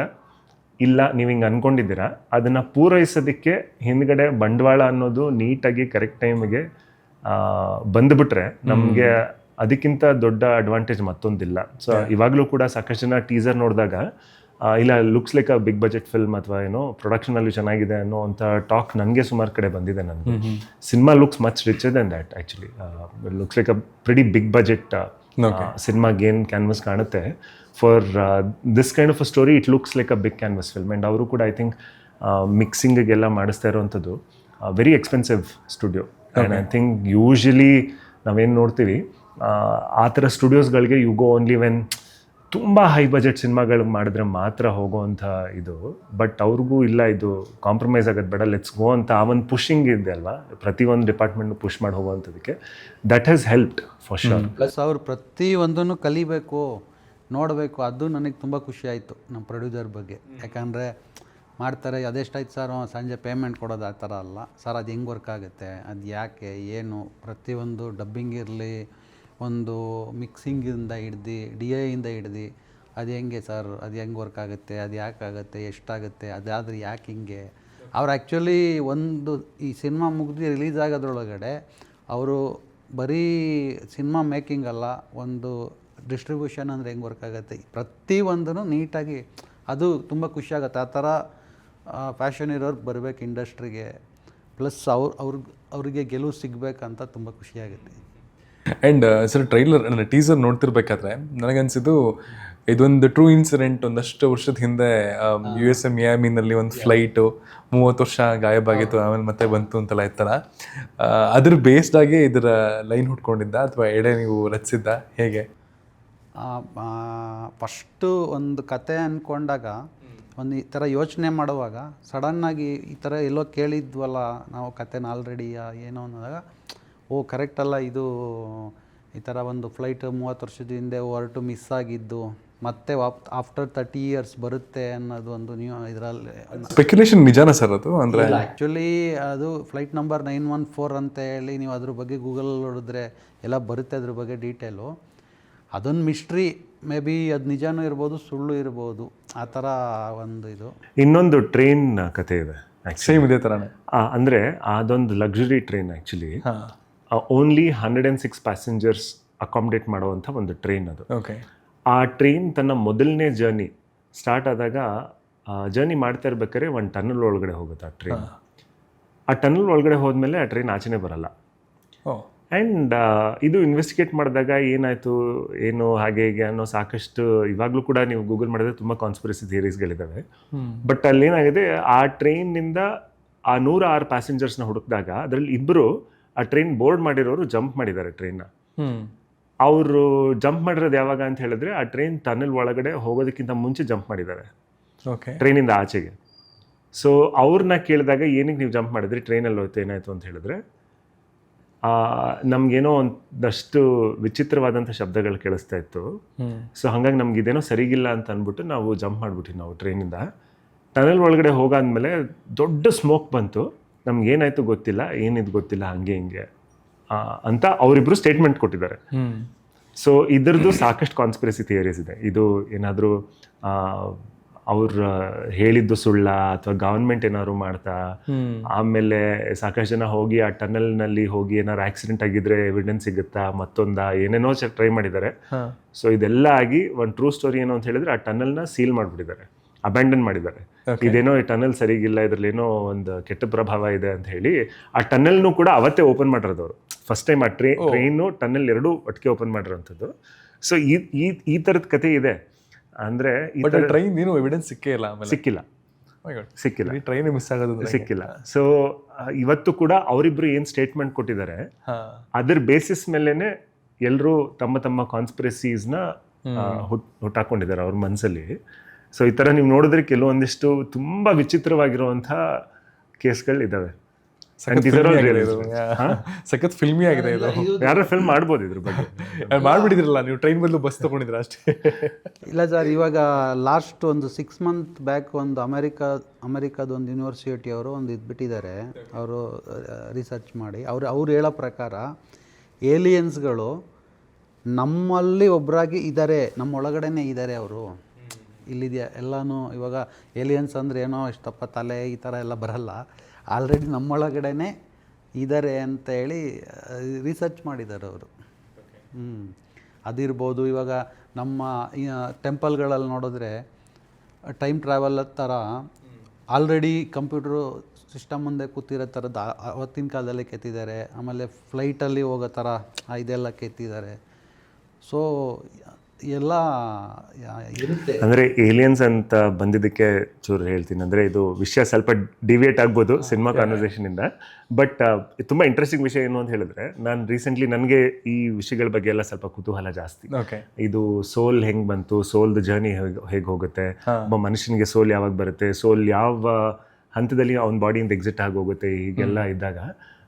A: ಇಲ್ಲ ನೀವು ಹಿಂಗೆ ಅಂದ್ಕೊಂಡಿದ್ದೀರಾ ಅದನ್ನು ಪೂರೈಸೋದಕ್ಕೆ ಹಿಂದ್ಗಡೆ ಬಂಡವಾಳ ಅನ್ನೋದು ನೀಟಾಗಿ ಕರೆಕ್ಟ್ ಟೈಮಿಗೆ ಬಂದುಬಿಟ್ರೆ ನಮಗೆ ಅದಕ್ಕಿಂತ ದೊಡ್ಡ ಅಡ್ವಾಂಟೇಜ್ ಮತ್ತೊಂದಿಲ್ಲ. ಸೊ ಇವಾಗಲೂ ಕೂಡ ಸಾಕಷ್ಟು ಜನ ಟೀಸರ್ ನೋಡಿದಾಗ ಇಲ್ಲ looks like a big budget film ಅಥವಾ ಏನೋ ಪ್ರೊಡಕ್ಷನಲ್ಲಿ ಚೆನ್ನಾಗಿದೆ ಅನ್ನೋ ಅಂಥ ಟಾಕ್ ನನಗೆ ಸುಮಾರು ಕಡೆ ಬಂದಿದೆ. ನನಗೆ cinema looks much richer than that. Actually looks like a pretty big budget ಸಿನಿಮಾಗೆ ಏನು ಕ್ಯಾನ್ವಸ್ ಕಾಣುತ್ತೆ, for this kind of a story it looks like a big canvas film. And ಅವರು ಕೂಡ ಐ ಥಿಂಕ್ ಮಿಕ್ಸಿಂಗಿಗೆಲ್ಲ ಮಾಡಿಸ್ತಾ ಇರೋವಂಥದ್ದು very expensive studio. And I think usually ನಾವೇನು ನೋಡ್ತೀವಿ ಆ ಥರ ಸ್ಟುಡಿಯೋಸ್ಗಳಿಗೆ ಯು ಗೋ ಓನ್ಲಿ ವೆನ್ ತುಂಬ ಹೈ ಬಜೆಟ್ ಸಿನಿಮಾಗಳು ಮಾಡಿದ್ರೆ ಮಾತ್ರ ಹೋಗೋವಂಥ ಇದು. ಬಟ್ ಅವ್ರಿಗೂ ಇಲ್ಲ ಇದು ಕಾಂಪ್ರಮೈಸ್ ಆಗೋದು ಬೇಡ, ಲೆಟ್ಸ್ ಗೋ ಅಂತ ಆ ಒಂದು ಪುಷಿಂಗ್ ಇದೆ ಅಲ್ವಾ, ಪ್ರತಿಯೊಂದು ಡಿಪಾರ್ಟ್ಮೆಂಟ್ನು ಪುಷ್ ಮಾಡಿ ಹೋಗುವಂಥದ್ದಕ್ಕೆ that has helped for sure.
C: Plus ಅವ್ರು ಪ್ರತಿಯೊಂದನ್ನು ಕಲಿಬೇಕು, ನೋಡಬೇಕು. ಅದು ನನಗೆ ತುಂಬ ಖುಷಿ ಆಯಿತು ನಮ್ಮ ಪ್ರೊಡ್ಯೂಸರ್ ಬಗ್ಗೆ. ಯಾಕಂದರೆ ಮಾಡ್ತಾರೆ ಅದೆಷ್ಟಾಯ್ತು ಸರ್ ಸಂಜೆ ಪೇಮೆಂಟ್ ಕೊಡೋದು ಆ ಥರ ಅಲ್ಲ ಸರ್, ಅದು ಹೆಂಗೆ ವರ್ಕ್ ಆಗುತ್ತೆ, ಅದು ಯಾಕೆ ಏನು, ಪ್ರತಿಯೊಂದು ಡಬ್ಬಿಂಗ್ ಇರಲಿ, ಒಂದು ಮಿಕ್ಸಿಂಗಿಂದ ಹಿಡ್ದು DI ಹಿಡ್ದು ಅದು ಹೆಂಗೆ ಸರ್, ಅದು ಹೆಂಗೆ ವರ್ಕ್ ಆಗುತ್ತೆ, ಅದು ಯಾಕೆ ಆಗುತ್ತೆ, ಎಷ್ಟಾಗುತ್ತೆ, ಅದಾದರೆ ಯಾಕೆ ಹಿಂಗೆ. ಅವ್ರು ಆ್ಯಕ್ಚುಲಿ ಒಂದು ಈ ಸಿನಿಮಾ ಮುಗಿದು ರಿಲೀಸ್ ಆಗೋದ್ರೊಳಗಡೆ ಅವರು ಬರೀ ಸಿನಿಮಾ ಮೇಕಿಂಗ್ ಅಲ್ಲ, ಒಂದು ಡಿಸ್ಟ್ರಿಬ್ಯೂಷನ್ ಅಂದರೆ ಹೆಂಗೆ ವರ್ಕ್ ಆಗುತ್ತೆ ಪ್ರತಿಯೊಂದೂ ನೀಟಾಗಿ, ಅದು ತುಂಬ ಖುಷಿಯಾಗುತ್ತೆ. ಆ ಥರ ಫ್ಯಾಷನ್ ಇರೋರು ಬರಬೇಕು ಇಂಡಸ್ಟ್ರಿಗೆ, ಪ್ಲಸ್ ಅವ್ರಿಗೆ ಗೆಲುವು ಸಿಗಬೇಕಂತ ತುಂಬ ಖುಷಿಯಾಗುತ್ತೆ.
B: ಆ್ಯಂಡ್ ಸರ್ ಟ್ರೈಲರ್ ಟೀಸರ್ ನೋಡ್ತಿರ್ಬೇಕಾದ್ರೆ ನನಗನ್ಸಿದ್ದು ಇದೊಂದು ಟ್ರೂ ಇನ್ಸಿಡೆಂಟ್. ಒಂದಷ್ಟು ವರ್ಷದ ಹಿಂದೆ US ಮಿಯಾಮಿನಲ್ಲಿ ಒಂದು ಫ್ಲೈಟು 30 ವರ್ಷ ಗಾಯಬಾಗಿತ್ತು, ಆಮೇಲೆ ಮತ್ತೆ ಬಂತು ಅಂತೆಲ್ಲ ಇತ್ತಲ್ಲ, ಅದ್ರ ಬೇಸ್ಡ್ ಆಗಿ ಇದರ ಲೈನ್ ಹುಟ್ಕೊಂಡಿದ್ದ ಅಥವಾ ಎಡೆ ನೀವು ರಚಿಸಿದ್ದ ಹೇಗೆ?
C: ಫಸ್ಟು ಒಂದು ಕತೆ ಅಂದ್ಕೊಂಡಾಗ ಒಂದು ಈ ಥರ ಯೋಚನೆ ಮಾಡುವಾಗ ಸಡನ್ನಾಗಿ ಈ ಥರ ಎಲ್ಲೋ ಕೇಳಿದ್ವಲ್ಲ ನಾವು ಕತೆನ ಆಲ್ರೆಡಿಯಾ ಏನೋ ಅನ್ನೋದಾಗ ಕರೆಕ್ಟ್ ಅಲ್ಲ ಇದು, ಈ ಥರ ಒಂದು ಫ್ಲೈಟ್ 30 ವರ್ಷದ ಹಿಂದೆ ಹೊರಟು ಮಿಸ್ ಆಗಿದ್ದು ಮತ್ತೆ ಆಫ್ಟರ್ 30 years ಬರುತ್ತೆ ಅನ್ನೋದು ಒಂದು ನೀವು ಇದರಲ್ಲಿ
B: ಸ್ಪೆಕ್ಯುಲೇಷನ್ ನಿಜಾನ ಸರ್ ಅದು? ಅಂದರೆ
C: ಆ್ಯಕ್ಚುಲಿ ಅದು ಫ್ಲೈಟ್ ನಂಬರ್ 914 ಅಂತ ಹೇಳಿ ನೀವು ಅದ್ರ ಬಗ್ಗೆ ಗೂಗಲಲ್ಲಿ ನೋಡಿದ್ರೆ ಎಲ್ಲ ಬರುತ್ತೆ ಅದ್ರ ಬಗ್ಗೆ ಡೀಟೇಲು. ಅದೊಂದು ಮಿಸ್ಟ್ರಿ, ಮೇ ಬಿ ಅದು ನಿಜಾನೂ ಇರ್ಬೋದು ಸುಳ್ಳು ಇರ್ಬೋದು, ಆ ಥರ ಒಂದು ಇದು.
A: ಇನ್ನೊಂದು ಟ್ರೈನ್ ಕತೆ ಇದೆ
B: ಸೇಮ್ ಇದೇ ಥರನೇ.
A: ಅಂದರೆ ಅದೊಂದು luxury train actually, only 106 passengers accommodate ಮಾಡುವಂಥ ಒಂದು ಟ್ರೈನ್ ಅದು.
B: ಓಕೆ.
A: ಆ ಟ್ರೈನ್ ತನ್ನ ಮೊದಲನೇ ಜರ್ನಿ ಸ್ಟಾರ್ಟ್ ಆದಾಗ ಜರ್ನಿ ಮಾಡ್ತಾ ಇರ್ಬೇಕಾದ್ರೆ ಒಂದು ಟನಲ್ ಒಳಗಡೆ ಹೋಗುತ್ತೆ ಆ ಟ್ರೈನ್. ಆ ಟನಲ್ ಒಳಗಡೆ ಹೋದ್ಮೇಲೆ ಆ ಟ್ರೈನ್ ಆಚೆನೇ ಬರಲ್ಲ. ಆ್ಯಂಡ್ ಇದು ಇನ್ವೆಸ್ಟಿಗೇಟ್ ಮಾಡಿದಾಗ ಏನಾಯಿತು ಏನು ಹಾಗೆ ಹೀಗೆ ಅನ್ನೋ ಸಾಕಷ್ಟು, ಇವಾಗಲೂ ಕೂಡ ನೀವು ಗೂಗಲ್ ಮಾಡಿದ್ರೆ ತುಂಬ ಕಾನ್ಸ್ಪಿರಸಿ ಥಿಯರೀಸ್ಗಳಿದ್ದಾವೆ. ಬಟ್ ಅಲ್ಲೇನಾಗಿದೆ, ಆ ಟ್ರೈನ್ನಿಂದ ಆ 106 ಪ್ಯಾಸೆಂಜರ್ಸ್ನ ಹುಡುಕಿದಾಗ ಅದರಲ್ಲಿ ಇಬ್ಬರು ಆ ಟ್ರೈನ್ ಬೋರ್ಡ್ ಮಾಡಿರೋರು ಜಂಪ್ ಮಾಡಿದ್ದಾರೆ ಟ್ರೈನ್ನ. ಅವರು ಜಂಪ್ ಮಾಡಿರೋದು ಯಾವಾಗ ಅಂತ ಹೇಳಿದ್ರೆ ಆ ಟ್ರೈನ್ ಟನಲ್ ಒಳಗಡೆ ಹೋಗೋದಕ್ಕಿಂತ ಮುಂಚೆ ಜಂಪ್ ಮಾಡಿದ್ದಾರೆ.
B: ಓಕೆ.
A: ಟ್ರೈನಿಂದ ಆಚೆಗೆ. ಸೊ ಅವ್ರನ್ನ ಕೇಳಿದಾಗ ಏನಕ್ಕೆ ನೀವು ಜಂಪ್ ಮಾಡಿದ್ರಿ, ಟ್ರೈನಲ್ಲಿ ಹೋಯ್ತು ಏನಾಯಿತು ಅಂತ ಹೇಳಿದ್ರೆ, ನಮಗೇನೋ ಒಂದಷ್ಟು ವಿಚಿತ್ರವಾದಂಥ ಶಬ್ದಗಳು ಕೇಳಿಸ್ತಾ ಇತ್ತು. ಸೊ ಹಾಗಾಗಿ ನಮ್ಗೆ ಇದೇನೋ ಸರಿಗಿಲ್ಲ ಅಂತ ಅಂದ್ಬಿಟ್ಟು ನಾವು ಜಂಪ್ ಮಾಡಿಬಿಟ್ವಿ ನಾವು ಟ್ರೈನಿಂದ. ಟನಲ್ ಒಳಗಡೆ ಹೋಗಾದ್ಮೇಲೆ ದೊಡ್ಡ ಸ್ಮೋಕ್ ಬಂತು. ನಮ್ಗೆ ಏನಾಯಿತು ಗೊತ್ತಿಲ್ಲ, ಏನಿದು ಗೊತ್ತಿಲ್ಲ, ಹಂಗೆ ಹಿಂಗೆ ಅಂತ ಅವರಿಬ್ಬರು ಸ್ಟೇಟ್ಮೆಂಟ್ ಕೊಟ್ಟಿದ್ದಾರೆ. ಸೊ ಇದ್ರದ್ದು ಸಾಕಷ್ಟು ಕಾನ್ಸ್ಪಿರಸಿ ಥಿಯರೀಸ್ ಇದೆ. ಇದು ಏನಾದರೂ ಅವ್ರು ಹೇಳಿದ್ದು ಸುಳ್ಳ ಅಥವಾ ಗವರ್ಮೆಂಟ್ ಏನಾದ್ರು ಮಾಡ್ತಾ, ಆಮೇಲೆ ಸಾಕಷ್ಟು ಜನ ಹೋಗಿ ಆ ಟನಲ್ನಲ್ಲಿ ಹೋಗಿ ಏನಾದ್ರು ಆಕ್ಸಿಡೆಂಟ್ ಆಗಿದ್ರೆ ಎವಿಡೆನ್ಸ್ ಸಿಗುತ್ತಾ, ಏನೇನೋ ಟ್ರೈ ಮಾಡಿದ್ದಾರೆ. ಸೊ ಇದೆಲ್ಲ ಆಗಿ ಒಂದು ಟ್ರೂ ಸ್ಟೋರಿ ಏನು ಅಂತ ಹೇಳಿದ್ರೆ, ಆ ಟನಲ್ನ ಸೀಲ್ ಮಾಡಿಬಿಟ್ಟಿದ್ದಾರೆ, ಅಬ್ಯಾಂಡನ್ ಮಾಡಿದ್ದಾರೆ. ಇದೇನೋ ಈ ಟನಲ್ ಸರಿಗಿಲ್ಲ, ಇದ್ರಲ್ಲಿ ಏನೋ ಒಂದು ಕೆಟ್ಟ ಪ್ರಭಾವ ಇದೆ ಅಂತ ಹೇಳಿ ಆ ಟನಲ್ನು ಕೂಡ ಅವತ್ತೇ ಓಪನ್ ಮಾಡಿರೋದವರು. ಫಸ್ಟ್ ಟೈಮ್ ಆ ಟ್ರೈನು ಟನಲ್ ಎರಡೂ ಒಟ್ಟಿಗೆ ಓಪನ್ ಮಾಡಿರೋಂಥದ್ದು. ಸೊ ಈ ಥರದ ಕತೆ ಇದೆ. ಅಂದರೆ
B: ಟ್ರೈನ್ ಏನು ಎವಿಡೆನ್ಸ್ ಸಿಕ್ಕಿಲ್ಲ. ಟ್ರೈನ್ ಮಿಸ್ ಆಗೋದು
A: ಸಿಕ್ಕಿಲ್ಲ. ಸೊ ಇವತ್ತು ಕೂಡ ಅವರಿಬ್ರು ಏನು ಸ್ಟೇಟ್ಮೆಂಟ್ ಕೊಟ್ಟಿದ್ದಾರೆ ಅದ್ರ ಬೇಸಿಸ್ ಮೇಲೇನೆ ಎಲ್ಲರೂ ತಮ್ಮ ತಮ್ಮ ಕಾನ್ಸ್ಪಿರಸೀಸ್ನ ಹುಟ್ಟಾಕೊಂಡಿದ್ದಾರೆ ಅವ್ರ ಮನಸ್ಸಲ್ಲಿ. ಸೊ ಈ ಥರ ನೀವು ನೋಡಿದ್ರೆ ಕೆಲವೊಂದಿಷ್ಟು ತುಂಬ ವಿಚಿತ್ರವಾಗಿರುವಂಥ ಕೇಸ್ಗಳಿದ್ದಾವೆ.
B: ಸಖತ್ ಫಿಲ್ಮಿ ಆಗಿದೆ ಇದು.
A: ಯಾರೋ ಫಿಲ್ಮ್ ಮಾಡ್ಬೋದು ಇದ್ರ ಬಗ್ಗೆ.
B: ಮಾಡ್ಬಿಟ್ಟಿದ್ರಲ್ಲ ನೀವು, ಟ್ರೈನ್ ಬದಲು ಬಸ್ ತಗೊಂಡಿದ್ರ ಅಷ್ಟೇ.
C: ಇಲ್ಲ ಸರ್, ಇವಾಗ ಲಾಸ್ಟ್ ಒಂದು 6 months ಬ್ಯಾಕ್ ಒಂದು ಅಮೆರಿಕಾದ ಒಂದು ಯೂನಿವರ್ಸಿಟಿ ಅವರು ಒಂದು ಇದ್ಬಿಟ್ಟಿದ್ದಾರೆ. ಅವರು ರಿಸರ್ಚ್ ಮಾಡಿ ಅವ್ರು ಹೇಳೋ ಪ್ರಕಾರ ಏಲಿಯನ್ಸ್ಗಳು ನಮ್ಮಲ್ಲಿ ಒಬ್ಬರಾಗಿ ಇದ್ದಾರೆ, ನಮ್ಮ ಒಳಗಡೆನೇ ಇದ್ದಾರೆ ಅವರು. ಇಲ್ಲಿದೆಯಾ ಎಲ್ಲನೂ. ಇವಾಗ ಏಲಿಯನ್ಸ್ ಅಂದರೆ ಏನೋ ಇಷ್ಟಪ್ಪ ತಲೆ ಈ ಥರ ಎಲ್ಲ ಬರಲ್ಲ, ಆಲ್ರೆಡಿ ನಮ್ಮೊಳಗಡೆನೇ ಇದ್ದಾರೆ ಅಂತ ಹೇಳಿ ರಿಸರ್ಚ್ ಮಾಡಿದ್ದಾರೆ ಅವರು. ಅದಿರ್ಬೋದು. ಇವಾಗ ನಮ್ಮ ಟೆಂಪಲ್ಗಳಲ್ಲಿ ನೋಡಿದ್ರೆ ಟೈಮ್ ಟ್ರಾವೆಲ್ ಥರ ಆಲ್ರೆಡಿ ಕಂಪ್ಯೂಟ್ರು ಸಿಸ್ಟಮ್ ಮುಂದೆ ಕೂತಿರೋ ಥರದ್ದು ಅವತ್ತಿನ ಕಾಲದಲ್ಲಿ ಕೆತ್ತಿದ್ದಾರೆ. ಆಮೇಲೆ ಫ್ಲೈಟಲ್ಲಿ ಹೋಗೋ ಥರ ಇದೆಲ್ಲ ಕೆತ್ತಿದ್ದಾರೆ. ಸೊ ಎಲ್ಲ ಇರುತ್ತೆ.
A: ಅಂದರೆ ಏಲಿಯನ್ಸ್ ಅಂತ ಬಂದಿದ್ದಕ್ಕೆ ಚೂರು ಹೇಳ್ತೀನಿ. ಅಂದರೆ ಇದು ವಿಷಯ ಸ್ವಲ್ಪ ಡಿವಿಯೇಟ್ ಆಗ್ಬೋದು ಸಿನಿಮಾ ಕಾನ್ವರ್ಸೇಷನಿಂದ, ಬಟ್ ತುಂಬ ಇಂಟ್ರೆಸ್ಟಿಂಗ್ ವಿಷಯ ಏನು ಅಂತ ಹೇಳಿದ್ರೆ, ನಾನು ರೀಸೆಂಟ್ಲಿ ನನಗೆ ಈ ವಿಷಯಗಳ ಬಗ್ಗೆ ಎಲ್ಲ ಸ್ವಲ್ಪ ಕುತೂಹಲ ಜಾಸ್ತಿ. ಇದು ಸೋಲ್ ಹೆಂಗೆ ಬಂತು, ಸೋಲ್ದು ಜರ್ನಿ ಹೇಗೆ ಹೋಗುತ್ತೆ, ಒಬ್ಬ ಮನುಷ್ಯನಿಗೆ ಸೋಲ್ ಯಾವಾಗ ಬರುತ್ತೆ, ಸೋಲ್ ಯಾವ ಹಂತದಲ್ಲಿ ಅವನ ಬಾಡಿಯಿಂದ ಎಕ್ಸಿಟ್ ಆಗಿ ಹೋಗುತ್ತೆ, ಹೀಗೆಲ್ಲ ಇದ್ದಾಗ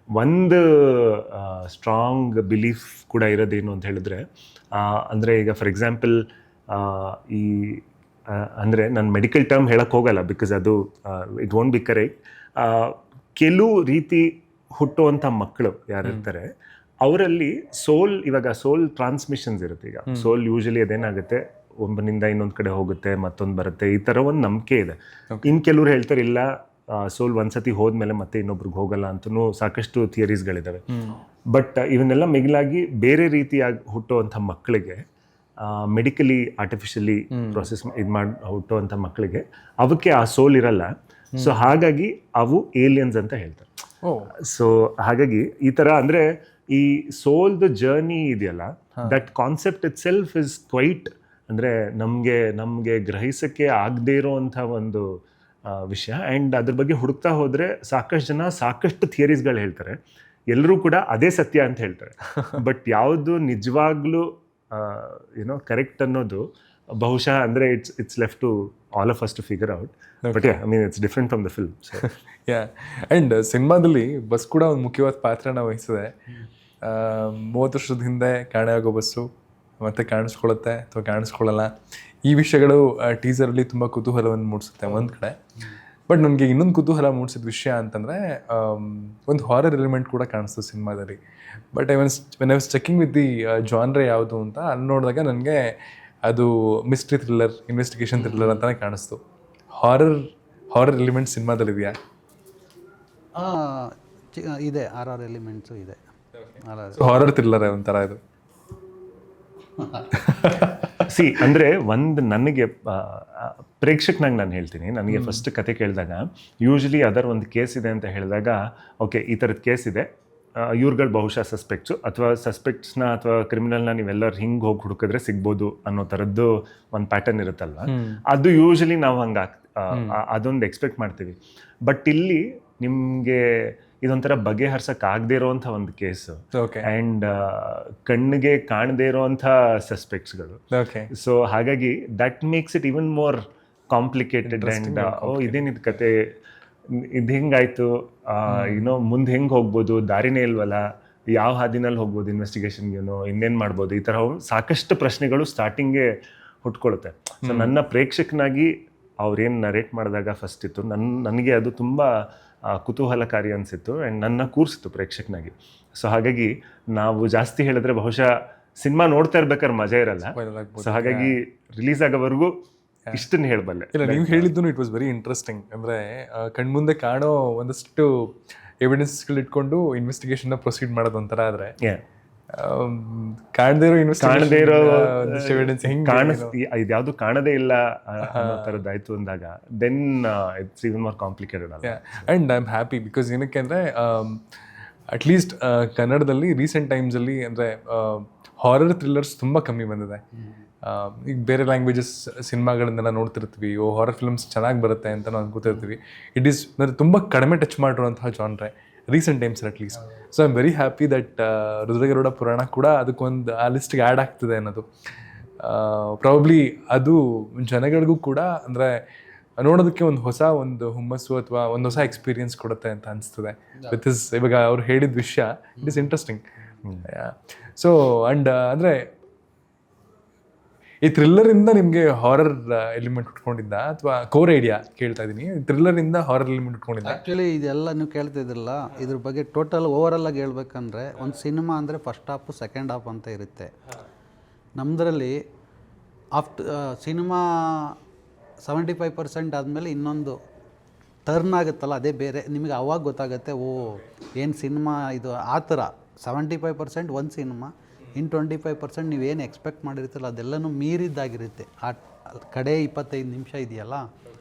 A: ಒಂದು ಸ್ಟ್ರಾಂಗ್ ಬಿಲೀಫ್ ಕೂಡ ಇರೋದೇನು ಅಂತ ಹೇಳಿದ್ರೆ, ಅಂದರೆ ಈಗ ಫಾರ್ ಎಕ್ಸಾಂಪಲ್ ಈ ಅಂದರೆ ನಾನು ಮೆಡಿಕಲ್ ಟರ್ಮ್ ಹೇಳಕ್ಕೆ ಹೋಗಲ್ಲ, ಬಿಕಾಸ್ ಅದು ಇಟ್ ವೋಂಟ್ ಬಿ ಕರೆಕ್ಟ್. ಕೆಲವು ರೀತಿ ಹುಟ್ಟುವಂಥ ಮಕ್ಕಳು ಯಾರಿರ್ತಾರೆ ಅವರಲ್ಲಿ ಇವಾಗ ಸೋಲ್ ಟ್ರಾನ್ಸ್ಮಿಷನ್ಸ್ ಇರುತ್ತೆ. ಈಗ ಸೋಲ್ ಯೂಶಲಿ ಅದೇನಾಗುತ್ತೆ, ಒಬ್ಬನಿಂದ ಇನ್ನೊಂದು ಕಡೆ ಹೋಗುತ್ತೆ, ಮತ್ತೊಂದು ಬರುತ್ತೆ, ಈ ಥರ ಒಂದು ನಂಬಿಕೆ ಇದೆ. ಇನ್ನು ಕೆಲವ್ರು ಹೇಳ್ತಾರೆ ಇಲ್ಲ, ಸೋಲ್ ಒಂದ್ಸತಿ ಹೋದ್ಮೇಲೆ ಮತ್ತೆ ಇನ್ನೊಬ್ರಿಗೆ ಹೋಗಲ್ಲ ಅಂತಲೂ ಸಾಕಷ್ಟು ಥಿಯರೀಸ್ಗಳಿದ್ದಾವೆ. ಬಟ್ ಇವನ್ನೆಲ್ಲ ಮಿಗಿಲಾಗಿ ಬೇರೆ ರೀತಿಯಾಗಿ ಹುಟ್ಟುವಂಥ ಮಕ್ಕಳಿಗೆ, ಮೆಡಿಕಲಿ ಆರ್ಟಿಫಿಷಿಯಲಿ ಪ್ರೊಸೆಸ್ ಮಾಡಿ ಹುಟ್ಟುವಂಥ ಮಕ್ಕಳಿಗೆ ಅವಕ್ಕೆ ಆ ಸೋಲ್ ಇರಲ್ಲ. ಸೊ ಹಾಗಾಗಿ ಅವು ಏಲಿಯನ್ಸ್ ಅಂತ ಹೇಳ್ತಾರೆ. ಸೊ ಹಾಗಾಗಿ ಈ ಥರ ಅಂದರೆ ಈ ಸೋಲ್ದು ಜರ್ನಿ ಇದೆಯಲ್ಲ, that concept itself is quite, ಅಂದರೆ ನಮಗೆ ಗ್ರಹಿಸೋಕ್ಕೆ ಆಗದೇ ಇರೋವಂಥ ಒಂದು ವಿಷಯ. ಆ್ಯಂಡ್ ಅದ್ರ ಬಗ್ಗೆ ಹುಡುಕ್ತಾ ಹೋದರೆ ಸಾಕಷ್ಟು ಜನ ಸಾಕಷ್ಟು ಥಿಯರೀಸ್ಗಳು ಹೇಳ್ತಾರೆ. ಎಲ್ಲರೂ ಕೂಡ ಅದೇ ಸತ್ಯ ಅಂತ ಹೇಳ್ತಾರೆ. ಬಟ್ ಯಾವುದು ನಿಜವಾಗ್ಲೂ ಏನೋ ಕರೆಕ್ಟ್ ಅನ್ನೋದು ಬಹುಶಃ ಅಂದರೆ it's left to all of us to figure out. But I mean it's different from the film.
B: And ಸಿನಿಮಾದಲ್ಲಿ ಬಸ್ ಕೂಡ ಒಂದು ಮುಖ್ಯವಾದ ಪಾತ್ರನ ವಹಿಸಿದೆ. 30 ವರ್ಷದ ಹಿಂದೆ ಕಾಣೆಯಾಗೋ ಬಸ್ಸು ಮತ್ತೆ ಕಾಣಿಸ್ಕೊಳ್ಳುತ್ತೆ ಅಥವಾ ಕಾಣಿಸ್ಕೊಳ್ಳಲ್ಲ, ಈ ವಿಷಯಗಳು ಟೀಸರಲ್ಲಿ ತುಂಬ ಕುತೂಹಲವನ್ನು ಮೂಡಿಸುತ್ತೆ ಒಂದು ಕಡೆ. ಬಟ್ ನನಗೆ ಇನ್ನೊಂದು ಕುತೂಹಲ ಮೂಡಿಸಿದ ವಿಷಯ ಅಂತಂದರೆ ಒಂದು ಹಾರರ್ ಎಲಿಮೆಂಟ್ ಕೂಡ ಕಾಣಿಸ್ತು ಸಿನಿಮಾದಲ್ಲಿ. But when I was checking with the genre ಯಾವುದು ಅಂತ ಅಲ್ಲಿ ನೋಡಿದಾಗ ನನಗೆ ಅದು ಮಿಸ್ಟ್ರಿ ಥ್ರಿಲ್ಲರ್, ಇನ್ವೆಸ್ಟಿಗೇಷನ್ ಥ್ರಿಲ್ಲರ್ ಅಂತಲೇ ಕಾಣಿಸ್ತು. ಹಾರರ್ ಎಲಿಮೆಂಟ್ ಸಿನಿಮಾದಲ್ಲಿ ಇದೆಯಾ?
C: ಇದೆ, RR ಎಲಿಮೆಂಟ್ಸು ಇದೆ.
B: ಹಾರರ್ ಥ್ರಿಲ್ಲರ್ ಒಂಥರ ಇದು.
A: ಅಂದರೆ ಒಂದು ನನಗೆ ಪ್ರೇಕ್ಷಕನಾಗಿ ನಾನು ಹೇಳ್ತೀನಿ, ನನಗೆ ಫಸ್ಟ್ ಕತೆ ಕೇಳಿದಾಗ ಯೂಶಲಿ ಅದರ ಒಂದು ಕೇಸ್ ಇದೆ ಅಂತ ಹೇಳಿದಾಗ, ಓಕೆ ಈ ಥರದ ಕೇಸ್ ಇದೆ, ಇವ್ರುಗಳು ಬಹುಶಃ ಸಸ್ಪೆಕ್ಟ್ಸು ಅಥವಾ ಸಸ್ಪೆಕ್ಟ್ಸ್ನ ಅಥವಾ ಕ್ರಿಮಿನಲ್ನ ನೀವೆಲ್ಲರೂ ಹಿಂಗೆ ಹೋಗಿ ಹುಡುಕಿದ್ರೆ ಸಿಗ್ಬೋದು ಅನ್ನೋ ಥರದ್ದು ಒಂದು ಪ್ಯಾಟರ್ನ್ ಇರುತ್ತಲ್ವ, ಅದು ಯೂಶಲಿ ನಾವು ಹಂಗೆ ಅದೊಂದು ಎಕ್ಸ್ಪೆಕ್ಟ್ ಮಾಡ್ತೀವಿ. ಬಟ್ ಇಲ್ಲಿ ನಿಮಗೆ ಇದೊಂಥರ ಬಗೆಹರ್ಸಕ್ಕಾಗದೇ ಇರೋವಂಥ ಒಂದು ಕೇಸು, ಆ್ಯಂಡ್ ಕಣ್ಣಿಗೆ ಕಾಣದೇ ಇರೋವಂಥ ಸಸ್ಪೆಕ್ಟ್ಸ್ಗಳು. ಸೊ ಹಾಗಾಗಿ that makes it even more complicated and ಇದೇನಿದು ಕತೆ, ಇದು ಹೆಂಗಾಯ್ತು, ಮುಂದೆ ಹೆಂಗೆ ಹೋಗ್ಬೋದು, ದಾರಿನೇ ಇಲ್ವಲ್ಲ, ಯಾವ ಹಾದಿನಲ್ಲಿ ಹೋಗ್ಬೋದು ಇನ್ವೆಸ್ಟಿಗೇಷನ್ಗೇನೋ, ಇನ್ನೇನು ಮಾಡ್ಬೋದು, ಈ ಥರ ಸಾಕಷ್ಟು ಪ್ರಶ್ನೆಗಳು ಸ್ಟಾರ್ಟಿಂಗೇ ಹುಟ್ಕೊಳುತ್ತೆ. ಸೊ ನನ್ನ ಪ್ರೇಕ್ಷಕನಾಗಿ ಅವ್ರೇನು ನರೇಟ್ ಮಾಡಿದಾಗ ಫಸ್ಟ್ ಇತ್ತು, ನನಗೆ ಅದು ತುಂಬ ಕುತೂಹಲಕಾರಿ ಅನಿಸಿತ್ತು ಆ್ಯಂಡ್ ನನ್ನ ಕೂರಿಸಿತ್ತು ಪ್ರೇಕ್ಷಕನಾಗಿ. ಸೊ ಹಾಗಾಗಿ ನಾವು ಜಾಸ್ತಿ ಹೇಳಿದ್ರೆ ಬಹುಶಃ ಸಿನಿಮಾ ನೋಡ್ತಾ ಇರ್ಬೇಕಾದ್ರೆ ಮಜಾ ಇರಲ್ಲ. ಸೊ ಹಾಗಾಗಿ ರಿಲೀಸ್ ಆಗೋವರೆಗೂ ಇಷ್ಟನ್ನು ಹೇಳಬಲ್ಲೆ.
B: ಇಲ್ಲ, ನೀವು ಹೇಳಿದ್ದು ಇಟ್ ವಾಸ್ ವೆರಿ ಇಂಟ್ರೆಸ್ಟಿಂಗ್. ಅಂದರೆ ಕಣ್ಮುಂದೆ ಕಾಣೋ ಒಂದಷ್ಟು ಎವಿಡೆನ್ಸ್ಗಳು ಇಟ್ಕೊಂಡು ಇನ್ವೆಸ್ಟಿಗೇಷನ್ನ ಪ್ರೊಸೀಡ್ ಮಾಡೋದು ಒಂಥರ ಆದರೆ, ಕಾಣದೇ ಇರೋ ಎವಿಡೆನ್ಸ್
A: ಇದ್ಯಾವುದು ಕಾಣದೇ ಇಲ್ಲ ಅನ್ನೋ ಥರದ್ದಾಯ್ತು ಅಂದಾಗ then it's even more complicated.
B: And I am happy because ಏನಕ್ಕೆ ಅಂದರೆ ಅಟ್ಲೀಸ್ಟ್ ಕನ್ನಡದಲ್ಲಿ ರೀಸೆಂಟ್ ಟೈಮ್ಸಲ್ಲಿ ಅಂದರೆ ಹಾರರ್ ಥ್ರಿಲ್ಲರ್ಸ್ ತುಂಬ ಕಮ್ಮಿ ಬಂದಿದೆ. ಈಗ ಬೇರೆ ಲ್ಯಾಂಗ್ವೇಜಸ್ ಸಿನಿಮಾಗಳನ್ನೆಲ್ಲ ನೋಡ್ತಿರ್ತೀವಿ, ಹಾರರ್ ಫಿಲ್ಮ್ಸ್ ಚೆನ್ನಾಗಿ ಬರುತ್ತೆ ಅಂತ ನಾವು ಅನ್ಕೋತಿರ್ತೀವಿ. ಇಟ್ ಈಸ್ ತುಂಬ ಕಡಿಮೆ ಟಚ್ ಮಾಡಿರುವಂತಹ genre recent times at least. So I am very happy that Rudragaruda Purana ಕೂಡ ಅದಕ್ಕೊಂದು ಆ ಲಿಸ್ಟ್ಗೆ ಆ್ಯಡ್ ಆಗ್ತಿದೆ ಅನ್ನೋದು. ಪ್ರಾಬಬ್ಲಿ ಅದು ಜನಗಳಿಗೂ ಕೂಡ ಅಂದರೆ ನೋಡೋದಕ್ಕೆ ಒಂದು ಹೊಸ ಹುಮ್ಮಸ್ಸು ಅಥವಾ ಒಂದು ಹೊಸ ಎಕ್ಸ್ಪೀರಿಯನ್ಸ್ ಕೊಡುತ್ತೆ ಅಂತ ಅನಿಸ್ತದೆ. ವಿತ್ ಇಸ್ ಇವಾಗ ಅವ್ರು ಹೇಳಿದ ವಿಷಯ it is interesting. So and ಅಂದರೆ ಈ ಥ್ರಿಲ್ಲರಿಂದ ನಿಮಗೆ ಹಾರರ್ ಎಲಿಮೆಂಟ್ ಉಟ್ಕೊಂಡಿದ್ದ ಅಥವಾ ಕೋರ್ ಐಡಿಯಾ ಕೇಳ್ತಾ ಇದ್ದೀನಿ, ಥ್ರಿಲ್ಲರಿಂದ ಹಾರರ್ ಎಲಿಮೆಂಟ್ ಉಟ್ಕೊಂಡಿದ್ದ?
C: ಆ್ಯಕ್ಚುಲಿ ಇದೆಲ್ಲ ನೀವು ಕೇಳ್ತಿದ್ರಲ್ಲ, ಇದ್ರ ಬಗ್ಗೆ ಟೋಟಲ್ ಓವರಾಲ್ ಆಗಿ ಹೇಳ್ಬೇಕಂದ್ರೆ ಒಂದು ಸಿನಿಮಾ ಅಂದರೆ ಫಸ್ಟ್ ಹಾಫು ಸೆಕೆಂಡ್ ಹಾಫ್ ಅಂತ ಇರುತ್ತೆ. ನಮ್ಮದ್ರಲ್ಲಿ ಸಿನಿಮಾ 75% ಆದಮೇಲೆ ಇನ್ನೊಂದು ಟರ್ನ್ ಆಗುತ್ತಲ್ಲ, ಅದೇ ಬೇರೆ. ನಿಮಗೆ ಅವಾಗ ಗೊತ್ತಾಗುತ್ತೆ, ಓ ಏನು ಸಿನಿಮಾ ಇದು, ಆ ಥರ 75% ಒಂದು ಸಿನಿಮಾ, ಇನ್ನು 25% ನೀವೇನು ಎಕ್ಸ್ಪೆಕ್ಟ್ ಮಾಡಿರ್ತೀರಲ್ಲ ಅದೆಲ್ಲನೂ ಮೀರಿದ್ದಾಗಿರುತ್ತೆ. ಆ ಕಡೆ 25 ನಿಮಿಷ ಇದೆಯಲ್ಲ,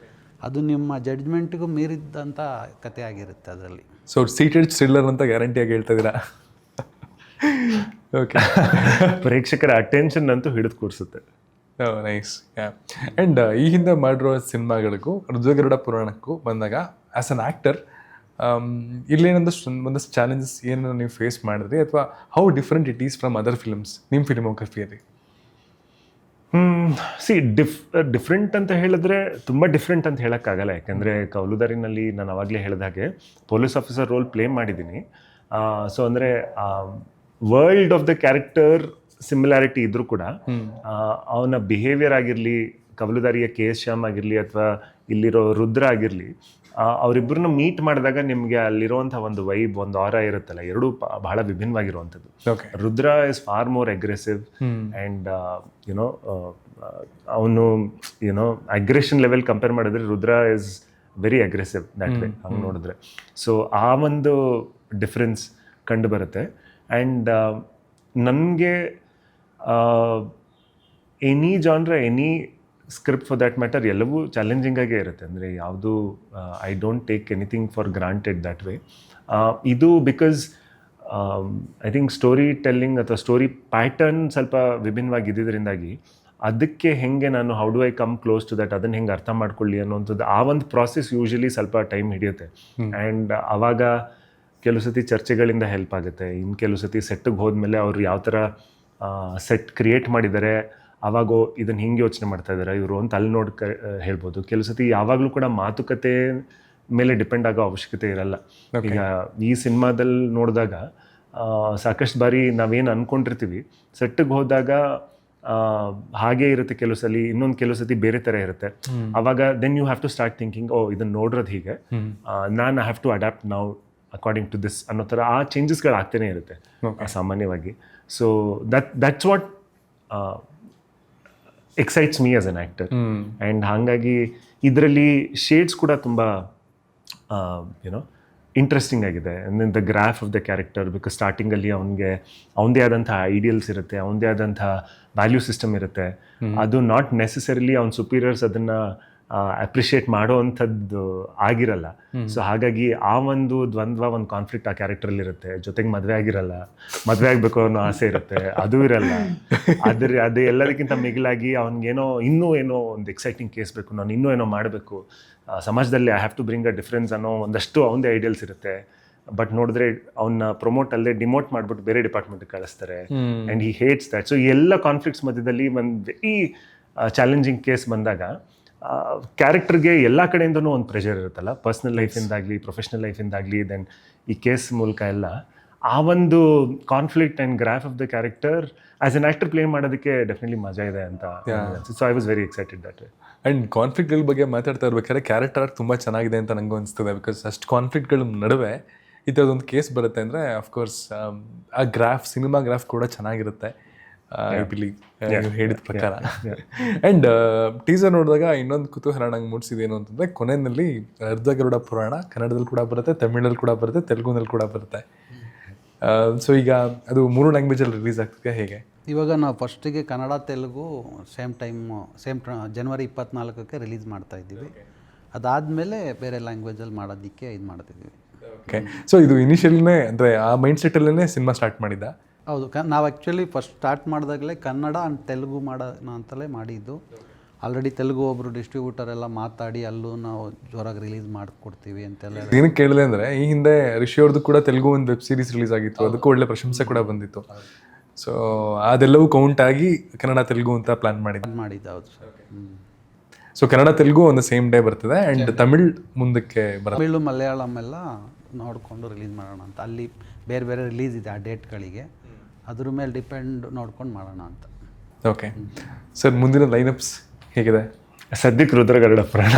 C: ಅದು ನಿಮ್ಮ ಜಡ್ಜ್ಮೆಂಟ್ಗೂ ಮೀರಿದ್ದಂಥ ಕತೆ ಆಗಿರುತ್ತೆ ಅದರಲ್ಲಿ.
B: ಸೊ ಸೀಟೆಡ್ ಥ್ರಿಲ್ಲರ್ ಅಂತ ಗ್ಯಾರಂಟಿಯಾಗಿ ಹೇಳ್ತಾ ಇದ್ದೀರಾ? ಓಕೆ.
A: ಪ್ರೇಕ್ಷಕರ ಅಟೆನ್ಷನ್ ಅಂತೂ ಹಿಡಿದು ಕೂರಿಸುತ್ತೆ.
B: ನೈಸ್. ಆ್ಯಂಡ್ ಈ ಹಿಂದೆ ಮಾಡಿರೋ ಸಿನಿಮಾಗಳಿಗೂ ರುದ್ರಗರುಡ ಪುರಾಣಕ್ಕೂ ಬಂದಾಗ ಆ್ಯಸ್ ಅನ್ ಆ್ಯಕ್ಟರ್ ಒಂದಷ್ಟು ಚಾಲೆಂಜಸ್ ಏನು ನೀವು ಫೇಸ್ ಮಾಡಿದ್ರಿ, ಅಥವಾ how different it is from other films ನಿಮ್ಮ ಫಿಲ್ಮೋಗ್ರಫಿಯಲ್ಲಿ?
A: ಡಿಫ್ರೆಂಟ್ ಅಂತ ಹೇಳಿದ್ರೆ ತುಂಬ ಡಿಫ್ರೆಂಟ್ ಅಂತ ಹೇಳೋಕ್ಕಾಗಲ್ಲ. ಯಾಕೆಂದರೆ ಕೌಲುದಾರಿನಲ್ಲಿ ನಾನು ಆವಾಗಲೇ ಹೇಳಿದ ಹಾಗೆ ಪೊಲೀಸ್ ಆಫೀಸರ್ ರೋಲ್ ಪ್ಲೇ ಮಾಡಿದ್ದೀನಿ. ಸೊ ಅಂದರೆ world of the character similarity ಇದ್ರೂ ಕೂಡ ಅವನ ಬಿಹೇವಿಯರ್ ಆಗಿರಲಿ, ಕವಲುದಾರಿಯ KS ಶ್ಯಾಮ್ ಆಗಿರಲಿ ಅಥವಾ ಇಲ್ಲಿರೋ ರುದ್ರ ಆಗಿರಲಿ, ಅವರಿಬ್ಬರನ್ನ ಮೀಟ್ ಮಾಡಿದಾಗ ನಿಮಗೆ ಅಲ್ಲಿರುವಂಥ ಒಂದು ವೈಬ್, ಒಂದು ಆರ ಇರುತ್ತಲ್ಲ, ಎರಡೂ ಬಹಳ ವಿಭಿನ್ನವಾಗಿರುವಂಥದ್ದು. Rudra is for more aggressive and ಅವನು ಅಗ್ರೆಷನ್ ಲೆವೆಲ್ ಕಂಪೇರ್ ಮಾಡಿದ್ರೆ Rudra is very aggressive that way, ಹಂಗೆ ನೋಡಿದ್ರೆ. ಸೊ ಆ ಒಂದು ಡಿಫ್ರೆನ್ಸ್ ಕಂಡು ಬರುತ್ತೆ. ಆ್ಯಂಡ್ ನನಗೆ any genre, any script for that matter ಎಲ್ಲವೂ ಚಾಲೆಂಜಿಂಗಾಗೇ ಇರುತ್ತೆ. ಅಂದರೆ ಯಾವುದು I don't take anything for granted that way. ಇದು because I think story telling ಅಥವಾ ಸ್ಟೋರಿ ಪ್ಯಾಟರ್ನ್ ಸ್ವಲ್ಪ ವಿಭಿನ್ನವಾಗಿದ್ದರಿಂದಾಗಿ ಅದಕ್ಕೆ ಹೆಂಗೆ ನಾನು how do I come close to that, ಅದನ್ನು ಹೆಂಗೆ ಅರ್ಥ ಮಾಡ್ಕೊಳ್ಳಿ ಅನ್ನೋಂಥದ್ದು ಆ ಒಂದು ಪ್ರಾಸೆಸ್ ಯೂಶಲಿ ಸ್ವಲ್ಪ ಟೈಮ್ ಹಿಡಿಯುತ್ತೆ. ಆ್ಯಂಡ್ ಆವಾಗ ಕೆಲವು ಸತಿ ಚರ್ಚೆಗಳಿಂದ ಹೆಲ್ಪ್ ಆಗುತ್ತೆ. ಇನ್ನು ಕೆಲವು ಸತಿ ಸೆಟ್ಟಿಗೆ ಹೋದ್ಮೇಲೆ ಅವರು ಯಾವ ಥರ ಸೆಟ್ ಕ್ರಿಯೇಟ್ ಮಾಡಿದ್ದಾರೆ, ಆವಾಗ ಇದನ್ನು ಹಿಂಗೆ ಯೋಚನೆ ಮಾಡ್ತಾ ಇದ್ದಾರೆ ಇವರು ಅಂತ ಅಲ್ಲಿ ಹೇಳ್ಬೋದು. ಕೆಲವು ಸತಿ ಯಾವಾಗಲೂ ಕೂಡ ಮಾತುಕತೆ ಮೇಲೆ ಡಿಪೆಂಡ್ ಆಗೋ ಅವಶ್ಯಕತೆ ಇರಲ್ಲ. ಈಗ ಈ ಸಿನಿಮಾದಲ್ಲಿ ನೋಡಿದಾಗ ಸಾಕಷ್ಟು ಬಾರಿ ನಾವೇನು ಅಂದ್ಕೊಂಡಿರ್ತೀವಿ ಸೆಟ್ಟಿಗೆ ಹೋದಾಗ ಹಾಗೇ ಇರುತ್ತೆ, ಕೆಲವು ಸಲ ಇನ್ನೊಂದು ಕೆಲವು ಸತಿ ಬೇರೆ ಥರ ಇರುತ್ತೆ. ಆವಾಗ then you have to start thinking, oh ಇದನ್ನು ನೋಡಿರೋದು ಹೀಗೆ, ನಾನು ಐ ಹ್ಯಾವ್ ಟು ಅಡ್ಯಾಪ್ಟ್ ನಾವು ಅಕಾರ್ಡಿಂಗ್ ಟು ದಿಸ್ ಅನ್ನೋ ಥರ ಆ ಚೇಂಜಸ್ಗಳು ಆಗ್ತಾನೆ ಇರುತ್ತೆ ಸಾಮಾನ್ಯವಾಗಿ. So that's what excites me as an actor. And ಹಾಗಾಗಿ ಇದರಲ್ಲಿ ಶೇಡ್ಸ್ ಕೂಡ ತುಂಬ ಇಂಟ್ರೆಸ್ಟಿಂಗ್ ಆಗಿದೆ. ಅಂದರೆ the graph of the character, because ಸ್ಟಾರ್ಟಿಂಗಲ್ಲಿ ಅವನಿಗೆ ಅವನದೇ ಆದಂಥ ಐಡಿಯಲ್ಸ್ ಇರುತ್ತೆ, ಅವನದೇ ಆದಂಥ ವ್ಯಾಲ್ಯೂ ಸಿಸ್ಟಮ್ ಇರುತ್ತೆ. ಅದು ನಾಟ್ ನೆಸೆಸರಿಲಿ ಅವ್ನ ಸುಪೀರಿಯರ್ಸ್ ಅದನ್ನು ಅಪ್ರಿಷಿಯೇಟ್ ಮಾಡೋ ಅಂಥದ್ದು ಆಗಿರಲ್ಲ. ಸೊ ಹಾಗಾಗಿ ಆ ಒಂದು ದ್ವಂದ್ವ, ಒಂದು ಕಾನ್ಫ್ಲಿಕ್ಟ್ ಆ ಕ್ಯಾರೆಕ್ಟ್ರಲ್ಲಿ ಇರುತ್ತೆ. ಜೊತೆಗೆ ಮದುವೆ ಆಗಿರಲ್ಲ, ಮದುವೆ ಆಗಬೇಕು ಅನ್ನೋ ಆಸೆ ಇರುತ್ತೆ, ಅದು ಇರಲ್ಲ. ಅದು ಎಲ್ಲದಕ್ಕಿಂತ ಮಿಗಿಲಾಗಿ ಅವ್ನಿಗೇನೋ ಇನ್ನೂ ಏನೋ ಒಂದು ಎಕ್ಸೈಟಿಂಗ್ ಕೇಸ್ ಬೇಕು, ನಾನು ಇನ್ನೂ ಏನೋ ಮಾಡಬೇಕು ಸಮಾಜದಲ್ಲಿ, I have to bring a difference ಅನ್ನೋ ಒಂದಷ್ಟು ಅವನದೇ ಐಡಿಯಲ್ಸ್ ಇರುತ್ತೆ. ಬಟ್ ನೋಡಿದ್ರೆ ಅವನ್ನ ಪ್ರಮೋಟ್ ಅಲ್ಲದೆ ಡಿಮೋಟ್ ಮಾಡಿಬಿಟ್ಟು ಬೇರೆ ಡಿಪಾರ್ಟ್ಮೆಂಟ್ಗೆ ಕಳಿಸ್ತಾರೆ. And he hates that. So ಎಲ್ಲ ಕಾನ್ಫ್ಲಿಕ್ಟ್ಸ್ ಮಧ್ಯದಲ್ಲಿ ಒಂದು ವೆರಿ ಚಾಲೆಂಜಿಂಗ್ ಕೇಸ್ ಬಂದಾಗ ಕ್ಯಾರೆಕ್ಟರ್ಗೆ ಎಲ್ಲ ಕಡೆಯಿಂದನೂ ಒಂದು ಪ್ರೆಷರ್ ಇರುತ್ತಲ್ಲ, ಪರ್ಸ್ನಲ್ ಲೈಫಿಂದಾಗಲಿ ಪ್ರೊಫೆಷ್ನಲ್ ಲೈಫಿಂದಾಗಲಿ, ದೆನ್ ಈ ಕೇಸ್ ಮೂಲಕ ಎಲ್ಲ ಆ ಒಂದು conflict and graph of the character as an actor play ಮಾಡೋದಕ್ಕೆ ಡೆಫಿನೆಟ್ಲಿ ಮಜಾ ಇದೆ ಅಂತ. So I was very excited that way.
B: And ಕಾನ್ಫ್ಲಿಕ್ಟ್ಗಳ ಬಗ್ಗೆ ಮಾತಾಡ್ತಾ ಇರ್ಬೇಕಾದ್ರೆ ಕ್ಯಾರೆಕ್ಟರ್ ಆರ್ಟ್ ತುಂಬ ಚೆನ್ನಾಗಿದೆ ಅಂತ ನನಗೂ ಅನಿಸ್ತದೆ. ಬಿಕಾಸ್ ಅಷ್ಟು ಕಾನ್ಫ್ಲಿಕ್ಟ್ಗಳ ನಡುವೆ ಈ ಥರದೊಂದು ಕೇಸ್ ಬರುತ್ತೆ ಅಂದರೆ ಅಫ್ಕೋರ್ಸ್ ಆ ಗ್ರಾಫ್, ಸಿನಿಮಾ ಗ್ರಾಫ್ ಕೂಡ ಚೆನ್ನಾಗಿರುತ್ತೆ ಐ ಬಿಲೀವ್ ನೀವು ಹೇಳಿದ ಪ್ರಕಾರ. ಆ್ಯಂಡ್ ಟೀಸರ್ ನೋಡಿದಾಗ ಇನ್ನೊಂದು ಕುತೂಹಲ ನಂಗೆ ಮೂಡಿಸಿದೇನು ಅಂತಂದರೆ, ಕೊನೆಯಲ್ಲಿ ಅರ್ಧ ಗರುಡ ಪುರಾಣ ಕನ್ನಡದಲ್ಲಿ ಕೂಡ ಬರುತ್ತೆ, ತಮಿಳಲ್ಲಿ ಕೂಡ ಬರುತ್ತೆ, ತೆಲುಗುನಲ್ಲಿ ಕೂಡ ಬರುತ್ತೆ. ಸೊ ಈಗ ಅದು 3 ಲ್ಯಾಂಗ್ವೇಜಲ್ಲಿ ರಿಲೀಸ್ ಆಗ್ತದೆ ಹೇಗೆ?
C: ಇವಾಗ ನಾವು ಫಸ್ಟಿಗೆ ಕನ್ನಡ ತೆಲುಗು ಸೇಮ್ ಜನವರಿ 24ಕ್ಕೆ ರಿಲೀಸ್ ಮಾಡ್ತಾ ಇದ್ದೀವಿ. ಅದಾದಮೇಲೆ ಬೇರೆ ಲ್ಯಾಂಗ್ವೇಜಲ್ಲಿ ಮಾಡೋದಕ್ಕೆ ಇದು ಮಾಡ್ತಿದ್ದೀವಿ.
B: ಓಕೆ. ಸೊ ಇದು ಇನಿಷಿಯಲಿನೇ ಅಂದರೆ ಆ ಮೈಂಡ್ ಸೆಟ್ಟಲ್ಲೇ ಸಿನಿಮಾ ಸ್ಟಾರ್ಟ್ ಮಾಡಿದ್ದ?
C: ಹೌದು. ನಾವು ಆ್ಯಕ್ಚುಲಿ ಫಸ್ಟ್ ಸ್ಟಾರ್ಟ್ ಮಾಡಿದಾಗಲೇ ಕನ್ನಡ ಆ್ಯಂಡ್ ತೆಲುಗು ಮಾಡೋಣ ಅಂತಲೇ ಮಾಡಿದ್ದು. ಆಲ್ರೆಡಿ ತೆಲುಗು ಒಬ್ಬರು ಡಿಸ್ಟ್ರಿಬ್ಯೂಟರ್ ಎಲ್ಲ ಮಾತಾಡಿ ಅಲ್ಲೂ ನಾವು ಜೋರಾಗಿ ರಿಲೀಸ್ ಮಾಡಿಕೊಡ್ತೀವಿ ಅಂತೆಲ್ಲ.
B: ಏನಕ್ಕೆ ಕೇಳಿದೆ ಅಂದರೆ, ಈ ಹಿಂದೆ ರಿಷಿ ಅವ್ರದ್ದು ಕೂಡ ತೆಲುಗು ಒಂದು ವೆಬ್ ಸೀರೀಸ್ ರಿಲೀಸ್ ಆಗಿತ್ತು, ಅದಕ್ಕೂ ಒಳ್ಳೆ ಪ್ರಶಂಸೆ ಕೂಡ ಬಂದಿತ್ತು. ಸೊ ಅದೆಲ್ಲವೂ ಕೌಂಟ್ ಆಗಿ ಕನ್ನಡ ತೆಲುಗು ಅಂತ ಪ್ಲಾನ್
C: ಮಾಡಿದ್ದು. ಹೌದು ಸರ್.
B: ಸೊ ಕನ್ನಡ ತೆಲುಗು ಒಂದು ಸೇಮ್ ಡೇ ಬರ್ತದೆ ಆ್ಯಂಡ್ ತಮಿಳ್ ಮುಂದಕ್ಕೆ ಬರುತ್ತೆ.
C: ತಮಿಳು ಮಲಯಾಳಂ ಎಲ್ಲ ನೋಡಿಕೊಂಡು ರಿಲೀಸ್ ಮಾಡೋಣ ಅಂತ. ಅಲ್ಲಿ ಬೇರೆ ಬೇರೆ ರಿಲೀಸ್ ಇದೆ ಆ ಡೇಟ್ಗಳಿಗೆ, ಅದ್ರ ಮೇಲೆ ಡಿಪೆಂಡ್ ನೋಡ್ಕೊಂಡು ಮಾಡೋಣ ಅಂತ.
B: ಓಕೆ ಸರ್, ಮುಂದಿನ ಲೈನಪ್ಸ್ ಹೇಗಿದೆ?
A: ಸದ್ಯಕ್ಕೆ ರುದ್ರಗರುಡ ಪುರಾಣ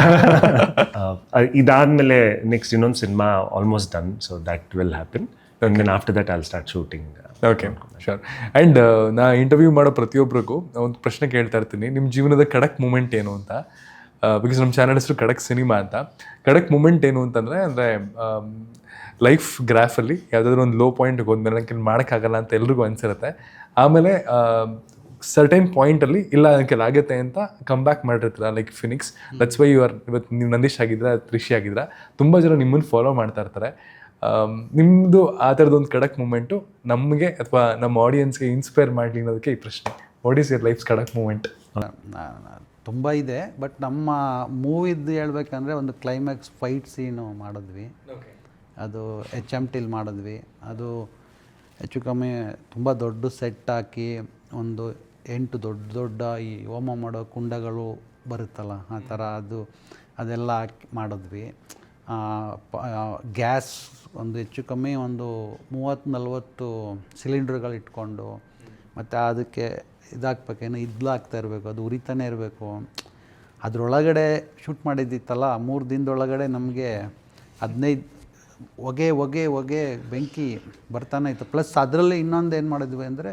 A: ಇದಾದಮೇಲೆ ನೆಕ್ಸ್ಟ್ ಇನ್ನೊಂದು cinema almost done, so that will happen. And then after that I will start shooting.
B: Okay, sure. And ನಾ ಇಂಟರ್ವ್ಯೂ ಮಾಡೋ ಪ್ರತಿಯೊಬ್ಬರಿಗೂ ಒಂದು ಪ್ರಶ್ನೆ ಕೇಳ್ತಾ ಇರ್ತೀನಿ, ನಿಮ್ಮ ಜೀವನದ ಖಡಕ್ ಮೂಮೆಂಟ್ ಏನು ಅಂತ. ಬಿಕಾಸ್ ನಮ್ಮ ಚಾನಲ್ ಹೆಸರು ಖಡಕ್ ಸಿನಿಮಾ ಅಂತ. ಖಡಕ್ ಮೂಮೆಂಟ್ ಏನು ಅಂತಂದರೆ ಲೈಫ್ ಗ್ರಾಫಲ್ಲಿ ಯಾವುದಾದ್ರೂ ಒಂದು ಲೋ ಪಾಯಿಂಟ್ಗೆ ಹೋದ್ಮೇಲೆ ನನಗೆ ಮಾಡೋಕ್ಕಾಗಲ್ಲ ಅಂತ ಎಲ್ರಿಗೂ ಅನಿಸಿರುತ್ತೆ. ಆಮೇಲೆ ಸರ್ಟೈನ್ ಪಾಯಿಂಟಲ್ಲಿ ಇಲ್ಲ ನನಗೆ ಆಗುತ್ತೆ ಅಂತ ಕಮ್ ಬ್ಯಾಕ್ ಮಾಡಿರ್ತೀರ, like phoenix. That's why you are. ಇವತ್ತು ನೀವು ನಂದೀಶ್ ಆಗಿದ್ರೆ, ರಿಷಿ ಆಗಿದ್ರೆ, ತುಂಬ ಜನ ನಿಮ್ಮನ್ನು ಫಾಲೋ ಮಾಡ್ತಾ ಇರ್ತಾರೆ. ನಿಮ್ಮದು ಆ ಥರದೊಂದು ಖಡಕ್ ಮೂಮೆಂಟು ನಮಗೆ ಅಥವಾ ನಮ್ಮ ಆಡಿಯನ್ಸ್ಗೆ ಇನ್ಸ್ಪೈರ್ ಮಾಡಲಿ ಅನ್ನೋದಕ್ಕೆ ಈ ಪ್ರಶ್ನೆ. ವಾಟ್ ಈಸ್ ಯುವರ್ ಲೈಫ್ಸ್ ಖಡಕ್ ಮೂಮೆಂಟ್?
C: ತುಂಬ ಇದೆ, ಬಟ್ ನಮ್ಮ ಮೂವಿದ್ದು ಹೇಳ್ಬೇಕಂದ್ರೆ ಒಂದು ಕ್ಲೈಮ್ಯಾಕ್ಸ್ ಫೈಟ್ ಸೀನು ಮಾಡಿದ್ವಿ. ಅದು HMTಲ್ ಮಾಡಿದ್ವಿ. ಅದು ಹೆಚ್ಚು ಕಮ್ಮಿ ತುಂಬ ದೊಡ್ಡ ಸೆಟ್ ಹಾಕಿ ಒಂದು 8 ದೊಡ್ಡ ಈ ಹೋಮ ಮಾಡೋ ಕುಂಡಗಳು ಬರುತ್ತಲ್ಲ ಆ ಥರ, ಅದೆಲ್ಲ ಹಾಕಿ ಮಾಡಿದ್ವಿ. ಗ್ಯಾಸ್ ಒಂದು ಹೆಚ್ಚು ಕಮ್ಮಿ ಒಂದು 30-40 ಸಿಲಿಂಡ್ರ್ಗಳು ಇಟ್ಕೊಂಡು, ಮತ್ತು ಅದಕ್ಕೆ ಇದಾಕ್ಬೇಕೇನು ಇದ್ಲಾಗ್ತಾ ಇರಬೇಕು, ಅದು ಉರಿತಾನೆ ಇರಬೇಕು. ಅದರೊಳಗಡೆ ಶೂಟ್ ಮಾಡಿದ್ದಿತ್ತಲ್ಲ, 3 ದಿನದೊಳಗಡೆ ನಮಗೆ 15 ಹೊಗೆ ಬೆಂಕಿ ಬರ್ತಾನೆ ಇತ್ತು. ಪ್ಲಸ್ ಅದರಲ್ಲಿ ಇನ್ನೊಂದು ಏನು ಮಾಡಿದ್ವಿ ಅಂದರೆ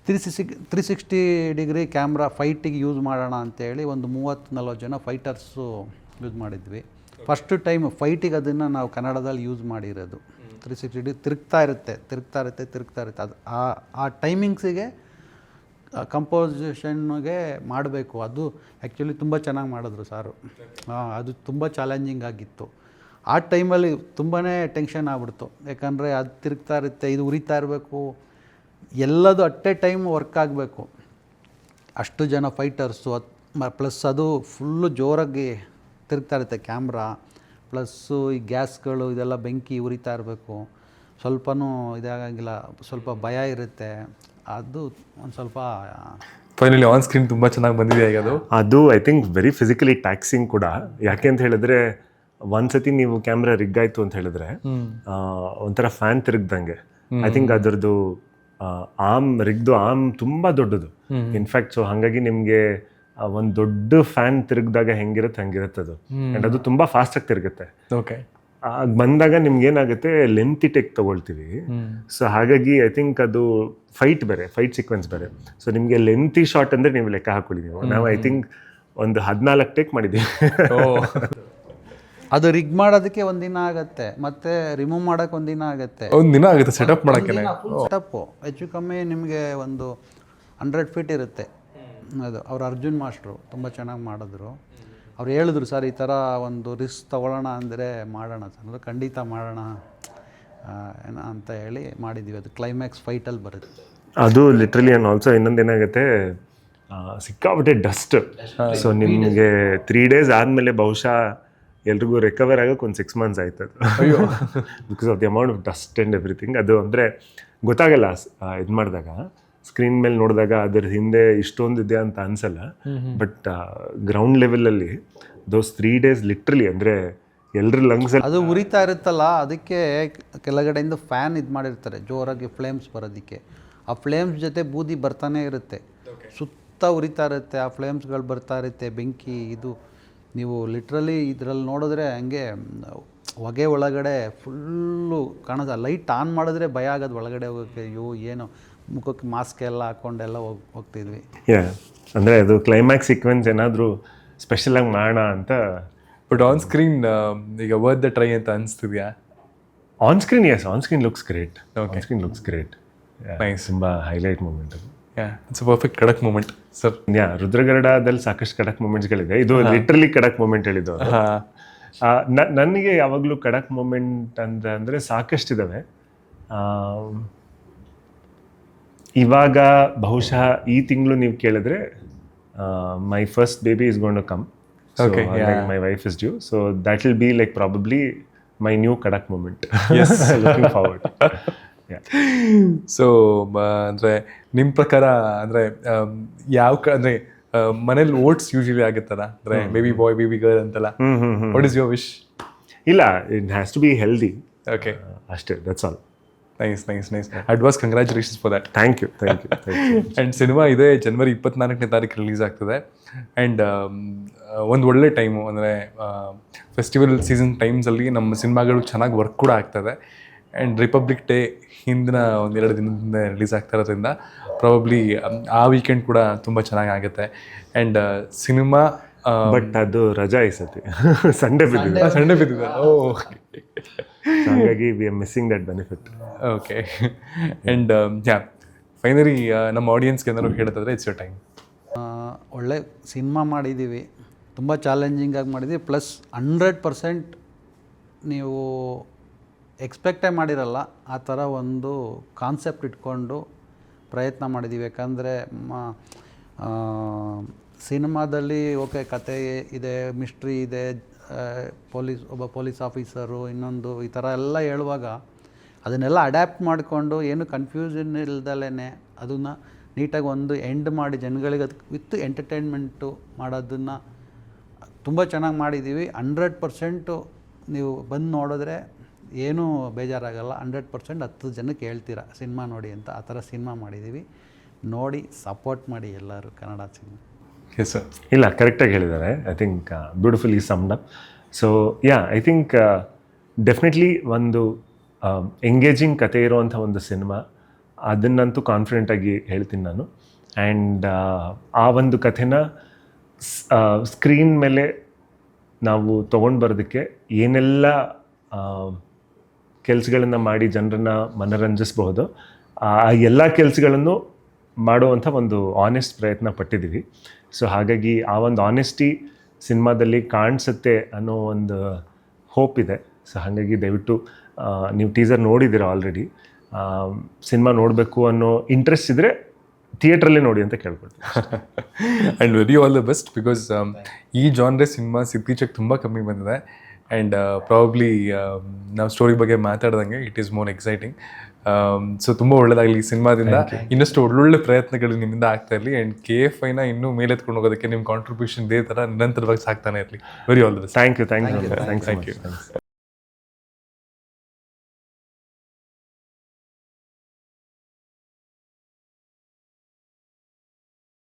C: 360 ಡಿಗ್ರಿ ಕ್ಯಾಮ್ರಾ ಫೈಟಿಗೆ ಯೂಸ್ ಮಾಡೋಣ ಅಂತೇಳಿ ಒಂದು 30-40 ಜನ ಫೈಟರ್ಸು ಯೂಸ್ ಮಾಡಿದ್ವಿ. ಫಸ್ಟ್ ಟೈಮ್ ಫೈಟಿಗೆ ಅದನ್ನು ನಾವು ಕನ್ನಡದಲ್ಲಿ ಯೂಸ್ ಮಾಡಿರೋದು. 360 ಡಿಗ್ರಿ ತಿರುಗ್ತಾ ಇರುತ್ತೆ. ಅದು ಆ ಟೈಮಿಂಗ್ಸಿಗೆ ಕಂಪೋಸಿಷನ್ಗೆ ಮಾಡಬೇಕು. ಅದು ಆ್ಯಕ್ಚುಲಿ ತುಂಬ ಚೆನ್ನಾಗಿ ಮಾಡಿದ್ರು ಸಾರು. ಅದು ತುಂಬ ಚಾಲೆಂಜಿಂಗ್ ಆಗಿತ್ತು. ಆ ಟೈಮಲ್ಲಿ ತುಂಬಾ ಟೆನ್ಷನ್ ಆಗ್ಬಿಡ್ತು, ಯಾಕಂದರೆ ಅದು ತಿರುಗ್ತಾ ಇರುತ್ತೆ, ಇದು ಉರಿತಾ ಇರಬೇಕು, ಎಲ್ಲದು ಅಟ್ ಎ ಟೈಮ್ ವರ್ಕ್ ಆಗಬೇಕು. ಅಷ್ಟು ಜನ ಫೈಟರ್ಸು, ಪ್ಲಸ್ ಅದು ಫುಲ್ಲು ಜೋರಾಗಿ ತಿರುಗ್ತಾ ಇರುತ್ತೆ ಕ್ಯಾಮ್ರಾ, ಪ್ಲಸ್ಸು ಈ ಗ್ಯಾಸ್ಗಳು ಇದೆಲ್ಲ ಬೆಂಕಿ ಉರಿತಾ ಇರಬೇಕು. ಸ್ವಲ್ಪನೂ ಇದಾಗಂಗಿಲ್ಲ, ಸ್ವಲ್ಪ ಭಯ ಇರುತ್ತೆ. ಅದು ಒಂದು ಸ್ವಲ್ಪ
B: ಫೈನಲಿ ಆನ್ ಸ್ಕ್ರೀನ್ ತುಂಬ ಚೆನ್ನಾಗಿ ಬಂದಿದೆ. ಈಗ
A: ಅದು I think very physically taxing ಕೂಡ. ಯಾಕೆ ಅಂತ ಹೇಳಿದ್ರೆ, ಒಂದ್ಸತಿ ನೀವು ಕ್ಯಾಮ್ರಾ ರಿಗ್ ಆಯ್ತು ಅಂತ ಹೇಳಿದ್ರೆ ಒಂಥರ ಫ್ಯಾನ್ ತಿರುಗ್ದಂಗೆ. ಐ ಥಿಂಕ್ ಅದರದ್ದು ರಿಗ್ದು ಆರ್ಮ್ ತುಂಬ ದೊಡ್ಡದು. ಇನ್ಫ್ಯಾಕ್ಟ್ ಸೊ ಹಾಗಾಗಿ ನಿಮಗೆ ಒಂದು ದೊಡ್ಡ ಫ್ಯಾನ್ ತಿರುಗಿದಾಗ ಹಂಗಿರುತ್ತೆ ಅದು. ಆ್ಯಂಡ್ ಅದು ತುಂಬ ಫಾಸ್ಟಾಗಿ ತಿರುಗುತ್ತೆ.
B: ಓಕೆ,
A: ಬಂದಾಗ ನಿಮ್ಗೆ ಏನಾಗುತ್ತೆ, ಲೆಂತಿ ಟೇಕ್ ತಗೊಳ್ತೀವಿ. ಸೊ ಹಾಗಾಗಿ ಐ ಥಿಂಕ್ ಅದು ಫೈಟ್ ಸೀಕ್ವೆನ್ಸ್ ಬೇರೆ. ಸೊ ನಿಮಗೆ ಲೆಂತಿ ಶಾಟ್ ಅಂದರೆ ನೀವು ಲೆಕ್ಕ ಹಾಕೊಳ್ಳಿ. ನಾವು ಐ ಥಿಂಕ್ ಒಂದು 14 ಟೇಕ್ ಮಾಡಿದ್ದೀವಿ.
C: ಅದು ರಿಗ್ ಮಾಡೋದಕ್ಕೆ ಒಂದಿನ ಆಗುತ್ತೆ, ಮತ್ತೆ ರಿಮೂವ್ ಮಾಡೋಕೆ ಒಂದಿನ ಆಗುತ್ತೆ,
B: ಸೆಟಪ್ ಮಾಡೋಕ್ಕೆ.
C: ಸೆಟಪ್ಪು ಹೆಚ್ಚು ಕಮ್ಮಿ ನಿಮಗೆ ಒಂದು 100 ಫೀಟ್ ಇರುತ್ತೆ. ಅದು ಅವ್ರು ಅರ್ಜುನ್ ಮಾಸ್ಟ್ರು ತುಂಬ ಚೆನ್ನಾಗಿ ಮಾಡಿದ್ರು. ಅವ್ರು ಹೇಳಿದ್ರು, ಸರ್ ಈ ಥರ ಒಂದು ರಿಸ್ಕ್ ತೊಗೊಳ್ಳೋಣ ಅಂದರೆ ಮಾಡೋಣ ಸರ್ ಅಂದರೆ ಖಂಡಿತ ಮಾಡೋಣ ಅಂತ ಹೇಳಿ ಮಾಡಿದ್ವಿ. ಅದು ಕ್ಲೈಮ್ಯಾಕ್ಸ್ ಫೈಟಲ್ಲಿ ಬರುತ್ತೆ.
A: ಅದು ಲಿಟ್ರಲಿ ಆ್ಯಂಡ್ ಆಲ್ಸೋ ಇನ್ನೊಂದೇನಾಗುತ್ತೆ, ಸಿಕ್ಕಾಬಿಟ್ಟೆ ಡಸ್ಟ್. ಸೊ ನಿಮಗೆ 3 ಡೇಸ್ ಆದಮೇಲೆ ಬಹುಶಃ ಎಲ್ರಿಗೂ ರಿಕವರ್ ಆಗೋಕ್ಕೆ ಒಂದು 6 months ಆಯ್ತದು. Because of the amount of dust and everything. ಅದು ಅಂದರೆ ಗೊತ್ತಾಗಲ್ಲ ಇದು ಮಾಡಿದಾಗ. ಸ್ಕ್ರೀನ್ ಮೇಲೆ ನೋಡಿದಾಗ ಅದ್ರ ಹಿಂದೆ ಇಷ್ಟೊಂದಿದೆ ಅಂತ ಅನ್ಸಲ್ಲ. ಬಟ್ ಗ್ರೌಂಡ್ ಲೆವೆಲಲ್ಲಿ ದೋಸ್ 3 days ಲಿಟ್ರಲಿ ಅಂದರೆ ಎಲ್ಲರ ಲಂಗ್ಸ್
C: ಅದು ಉರಿತಾ ಇರುತ್ತಲ್ಲ, ಅದಕ್ಕೆ ಕೆಳಗಡೆಯಿಂದ ಫ್ಯಾನ್ ಇದು ಮಾಡಿರ್ತಾರೆ ಜೋರಾಗಿ ಫ್ಲೇಮ್ಸ್ ಬರೋದಕ್ಕೆ. ಆ ಫ್ಲೇಮ್ಸ್ ಜೊತೆ ಬೂದಿ ಬರ್ತಾನೆ ಇರುತ್ತೆ, ಸುತ್ತ ಉರಿತಾ ಇರುತ್ತೆ, ಆ ಫ್ಲೇಮ್ಸ್ಗಳು ಬರ್ತಾ ಇರುತ್ತೆ, ಬೆಂಕಿ. ಇದು ನೀವು ಲಿಟ್ರಲಿ ಇದರಲ್ಲಿ ನೋಡಿದ್ರೆ ಹಂಗೆ ಹೊಗೆ ಒಳಗಡೆ ಫುಲ್ಲು ಕಾಣೋದು. ಲೈಟ್ ಆನ್ ಮಾಡಿದ್ರೆ ಭಯ ಆಗೋದು ಒಳಗಡೆ ಹೋಗೋಕ್ಕೆ. ಅಯ್ಯೋ ಏನು ಮುಖಕ್ಕೆ ಮಾಸ್ಕ್ ಎಲ್ಲ ಹಾಕ್ಕೊಂಡೆಲ್ಲ ಹೋಗ್ತಿದ್ವಿ.
A: ಅಂದರೆ ಅದು ಕ್ಲೈಮ್ಯಾಕ್ಸ್ ಸೀಕ್ವೆನ್ಸ್ ಏನಾದರೂ ಸ್ಪೆಷಲಾಗಿ ಮಾಡೋಣ ಅಂತ.
B: ಬಟ್ ಆನ್ ಸ್ಕ್ರೀನ್ ಈಗ ವರ್ತ್ ದ ಟ್ರೈ ಅಂತ ಅನಿಸ್ತಿದ್ಯಾ?
A: On screen looks great. On screen looks great.
B: Nice.
A: ತುಂಬ ಹೈಲೈಟ್ ಮೂಮೆಂಟ್ ಅದು.
B: ಇಟ್ಸ್ ಪರ್ಫೆಕ್ಟ್ ಕಡಕ್ ಮೂಮೆಂಟ್ ಸರ್.
A: ರುದ್ರಗರಡದಲ್ಲಿ ಸಾಕಷ್ಟು ಕಡಕ್ ಮೂಮೆಂಟ್ಸ್ಗಳಿದೆ. ಇದು ಲಿಟ್ರಲಿ ಕಡಕ್ ಮೂಮೆಂಟ್ ಹೇಳಿದ್ದು. ನನಗೆ ಯಾವಾಗಲೂ ಕಡಕ್ ಮೂಮೆಂಟ್ ಅಂದರೆ ಸಾಕಷ್ಟಿದ್ದಾವೆ. ಇವಾಗ ಬಹುಶಃ ಈ ತಿಂಗಳು ನೀವು ಕೇಳಿದ್ರೆ my first baby is gonna to come. My wife is due. So that will be like probably my new ಕಡಕ್ ಮೂಮೆಂಟ್. Looking forward.
B: ಸೊ ಅಂದರೆ ನಿಮ್ಮ ಪ್ರಕಾರ ಅಂದರೆ ಅಂದರೆ ಮನೇಲಿ ಓಟ್ಸ್ ಯೂಶಲಿ ಆಗುತ್ತಲ್ಲ, ಅಂದರೆ ಬೇಬಿ ಬಾಯ್ ಬೇಬಿ ಗರ್ಲ್ ಅಂತೆಲ್ಲ. What is your wish?
A: ಇಲ್ಲ, it has to be healthy.
B: Okay,
A: ಅಷ್ಟೇ, that's all.
B: Nice. Advance congratulations for that.
A: Thank you.
B: And cinema ಇದೆ ಜನವರಿ 24ನೇ ತಾರೀಕು ರಿಲೀಸ್ ಆಗ್ತದೆ. ಆ್ಯಂಡ್ ಒಂದು ಒಳ್ಳೆ ಟೈಮು, ಅಂದರೆ ಫೆಸ್ಟಿವಲ್ ಸೀಸನ್ ಟೈಮ್ಸಲ್ಲಿ ನಮ್ಮ ಸಿನಿಮಾಗಳು ಚೆನ್ನಾಗಿ ವರ್ಕ್ ಕೂಡ ಆಗ್ತದೆ. ಆ್ಯಂಡ್ ರಿಪಬ್ಲಿಕ್ ಡೇ ಹಿಂದಿನ 1-2 ದಿನದಿಂದ ರಿಲೀಸ್ ಆಗ್ತಾ ಇರೋದ್ರಿಂದ ಪ್ರಾಬಬ್ಲಿ ಆ ವೀಕೆಂಡ್ ಕೂಡ ತುಂಬ ಚೆನ್ನಾಗಿ ಆಗುತ್ತೆ. ಆ್ಯಂಡ್ ಸಿನಿಮಾ
A: ಬಟ್ ಅದು ರಜಾ ಈ ಸತಿ ಸಂಡೇ ಬಿದ್ದಿದೆ. ಹಾಗಾಗಿ we are missing that benefit.
B: Okay. And finally ನಮ್ಮ ಆಡಿಯನ್ಸ್ಗೆ ಏನಾದ್ರು ಹೇಳೋದಾದ್ರೆ ಇಟ್ಸ್ ಯೋರ್ ಟೈಮ್.
C: ಒಳ್ಳೆ ಸಿನಿಮಾ ಮಾಡಿದ್ದೀವಿ, ತುಂಬ ಚಾಲೆಂಜಿಂಗಾಗಿ ಮಾಡಿದ್ದೀವಿ. ಪ್ಲಸ್ 100% ನೀವು ಎಕ್ಸ್ಪೆಕ್ಟೇ ಮಾಡಿರಲ್ಲ ಆ ಥರ ಒಂದು ಕಾನ್ಸೆಪ್ಟ್ ಇಟ್ಕೊಂಡು ಪ್ರಯತ್ನ ಮಾಡಿದ್ದೀವಿ. ಯಾಕಂದರೆ ಸಿನಿಮಾದಲ್ಲಿ ಓಕೆ ಕತೆ ಇದೆ, ಮಿಸ್ಟ್ರಿ ಇದೆ, ಒಬ್ಬ ಪೊಲೀಸ್ ಆಫೀಸರು, ಇನ್ನೊಂದು ಈ ಥರ ಎಲ್ಲ ಹೇಳುವಾಗ ಅದನ್ನೆಲ್ಲ ಅಡ್ಯಾಪ್ಟ್ ಮಾಡಿಕೊಂಡು ಏನು ಕನ್ಫ್ಯೂಷನ್ ಇಲ್ದಲೇ ಅದನ್ನು ನೀಟಾಗಿ ಒಂದು ಎಂಡ್ ಮಾಡಿ ಜನಗಳಿಗೆ ಅದಕ್ಕೆ ವಿತ್ ಎಂಟರ್ಟೈನ್ಮೆಂಟು ಮಾಡೋದನ್ನು ತುಂಬ ಚೆನ್ನಾಗಿ ಮಾಡಿದ್ದೀವಿ. 100% ನೀವು ಬಂದು ನೋಡಿದ್ರೆ ಏನೂ ಬೇಜಾರಾಗಲ್ಲ. 100% 10 ಜನಕ್ಕೆ ಹೇಳ್ತೀರಾ ಸಿನಿಮಾ ನೋಡಿ ಅಂತ. ಆ ಥರ ಸಿನಿಮಾ ಮಾಡಿದ್ದೀವಿ. ನೋಡಿ ಸಪೋರ್ಟ್ ಮಾಡಿ ಎಲ್ಲರೂ ಕನ್ನಡ ಸಿನಿಮಾ.
B: Yes sir.
A: ಇಲ್ಲ, ಕರೆಕ್ಟಾಗಿ ಹೇಳಿದ್ದಾರೆ. I think beautifully summed up. So I think definitely ಒಂದು ಎಂಗೇಜಿಂಗ್ ಕತೆ ಇರುವಂಥ ಒಂದು ಸಿನಿಮಾ, ಅದನ್ನಂತೂ ಕಾನ್ಫಿಡೆಂಟಾಗಿ ಹೇಳ್ತೀನಿ ನಾನು. ಆ್ಯಂಡ್ ಆ ಒಂದು ಕಥೆನ ಸ್ಕ್ರೀನ್ ಮೇಲೆ ನಾವು ತೊಗೊಂಡು ಬರೋದಕ್ಕೆ ಏನೆಲ್ಲ ಕೆಲಸಗಳನ್ನು ಮಾಡಿ ಜನರನ್ನು ಮನರಂಜಿಸಬಹುದು, ಆ ಎಲ್ಲ ಕೆಲಸಗಳನ್ನು ಮಾಡುವಂಥ ಒಂದು ಆನೆಸ್ಟ್ ಪ್ರಯತ್ನ ಪಟ್ಟಿದ್ದೀವಿ. ಸೊ ಹಾಗಾಗಿ ಆ ಒಂದು ಆನೆಸ್ಟಿ ಸಿನಿಮಾದಲ್ಲಿ ಕಾಣಿಸುತ್ತೆ ಅನ್ನೋ ಒಂದು ಹೋಪ್ ಇದೆ. ಸೊ ಹಾಗಾಗಿ ದಯವಿಟ್ಟು ನೀವು ಟೀಸರ್ ನೋಡಿದ್ದೀರ ಆಲ್ರೆಡಿ. ಸಿನಿಮಾ ನೋಡಬೇಕು ಅನ್ನೋ ಇಂಟ್ರೆಸ್ಟ್ ಇದ್ದರೆ ಥಿಯೇಟ್ರಲ್ಲೇ ನೋಡಿ ಅಂತ ಕೇಳ್ಕೊಳ್ತೀನಿ.
B: And very all the best, because ಈ ಜಾನ್ರೆ ಸಿನಿಮಾಸ್ ಇತ್ತೀಚೆಗೆ ತುಂಬ ಕಮ್ಮಿ ಬಂದಿದೆ. ಆ್ಯಂಡ್ ಪ್ರಾಬಬ್ಲಿ ನಾವು ಸ್ಟೋರಿ ಬಗ್ಗೆ ಮಾತಾಡ್ದಂಗೆ it is more exciting. So ತುಂಬ ಒಳ್ಳೆಯದಾಗಲಿ ಈ ಸಿನಿಮಾದಿಂದ. ಇನ್ನಷ್ಟು ಒಳ್ಳೊಳ್ಳೆ ಪ್ರಯತ್ನಗಳು ನಿಮ್ಮಿಂದ ಆಗ್ತಾ ಇರಲಿ. ಆ್ಯಂಡ್ KFIನ ಇನ್ನೂ ಮೇಲೆತ್ಕೊಂಡು ಹೋಗೋದಕ್ಕೆ ನಿಮ್ಮ ಕಾಂಟ್ರಿಬ್ಯೂಷನ್ ಇದೇ ಥರ ನಿರಂತರವಾಗಿ ಸಾಕ್ತಾನೆ ಇರಲಿ. Very all the best.
A: Thank you.